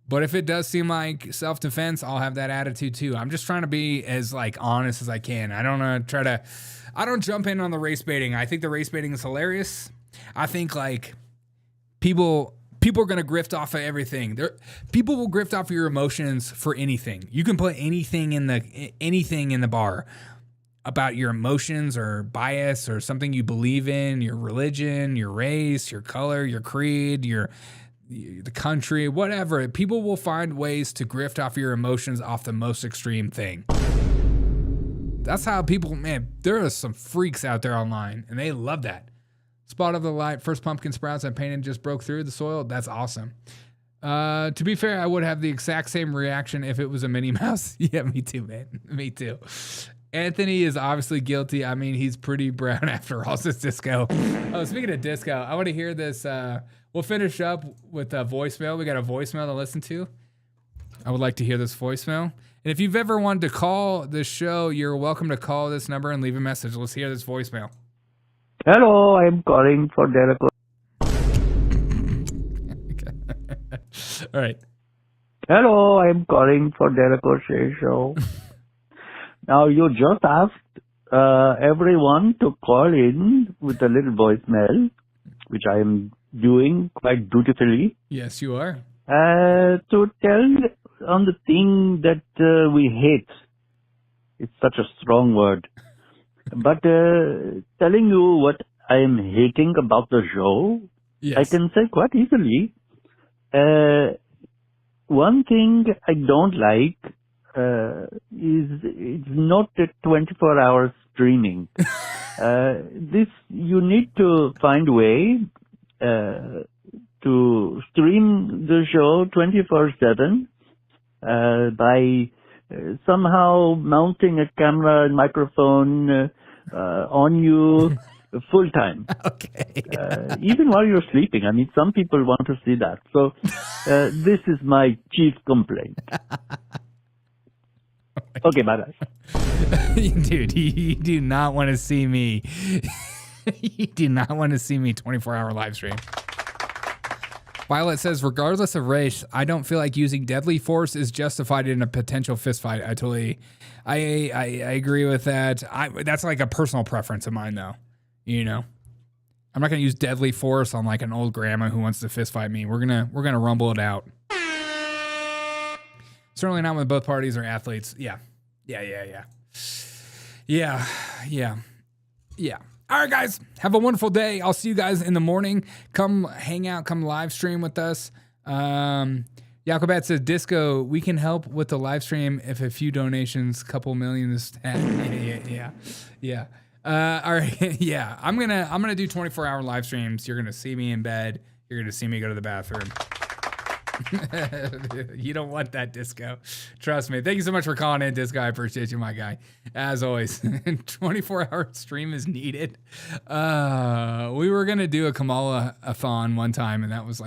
But if it does seem like self-defense, I'll have that attitude too. I'm just trying to be as honest as I can. I don't jump in on the race baiting. I think the race baiting is hilarious. I think people are going to grift off of everything. People will grift off of your emotions for anything. You can put anything in the bar about your emotions or bias or something you believe in, your religion, your race, your color, your creed, the country, whatever. People will find ways to grift off your emotions off the most extreme thing. That's how people, man, there are some freaks out there online and they love that. Spot of the light, first pumpkin sprouts I painted just broke through the soil. That's awesome. To be fair, I would have the exact same reaction if it was a Minnie Mouse. Yeah, me too, man. Me too. Anthony is obviously guilty. I mean, he's pretty brown after all. This disco. Oh, speaking of disco, I want to hear this. We'll finish up with a voicemail. We got a voicemail to listen to. I would like to hear this voicemail. And if you've ever wanted to call the show, you're welcome to call this number and leave a message. Let's hear this voicemail. Hello, I'm calling for Derek. All right. Hello, I'm calling for Derek O'Shea Show. Now, you just asked everyone to call in with a little voicemail, which I am doing quite dutifully. Yes, you are. To tell on the thing that we hate. It's such a strong word. But telling you what I am hating about the show, yes. I can say quite easily. One thing I don't like is it's not a 24-hour streaming. You need to find a way to stream the show 24/7 by somehow mounting a camera and microphone on you full time. Okay. Even while you're sleeping. I mean, some people want to see that. So this is my chief complaint. Okay, bye-bye. Dude, you do not want to see me. You do not want to see me 24-hour live stream. Violet says, regardless of race, I don't feel like using deadly force is justified in a potential fistfight. I agree with that. That's like a personal preference of mine, though. I'm not gonna use deadly force on like an old grandma who wants to fistfight me. We're gonna rumble it out. Certainly not when both parties are athletes. Yeah. Yeah. All right, guys. Have a wonderful day. I'll see you guys in the morning. Come hang out. Come live stream with us. Jacobat says, Disco, we can help with the live stream if a few donations, couple million is yeah. All right. Yeah. I'm gonna do 24-hour live streams. You're gonna see me in bed. You're gonna see me go to the bathroom. You don't want that, Disco. Trust me. Thank you so much for calling in, Disco. I appreciate you, my guy. As always, 24-hour stream is needed. We were going to do a Kamala-a-thon one time, and that was like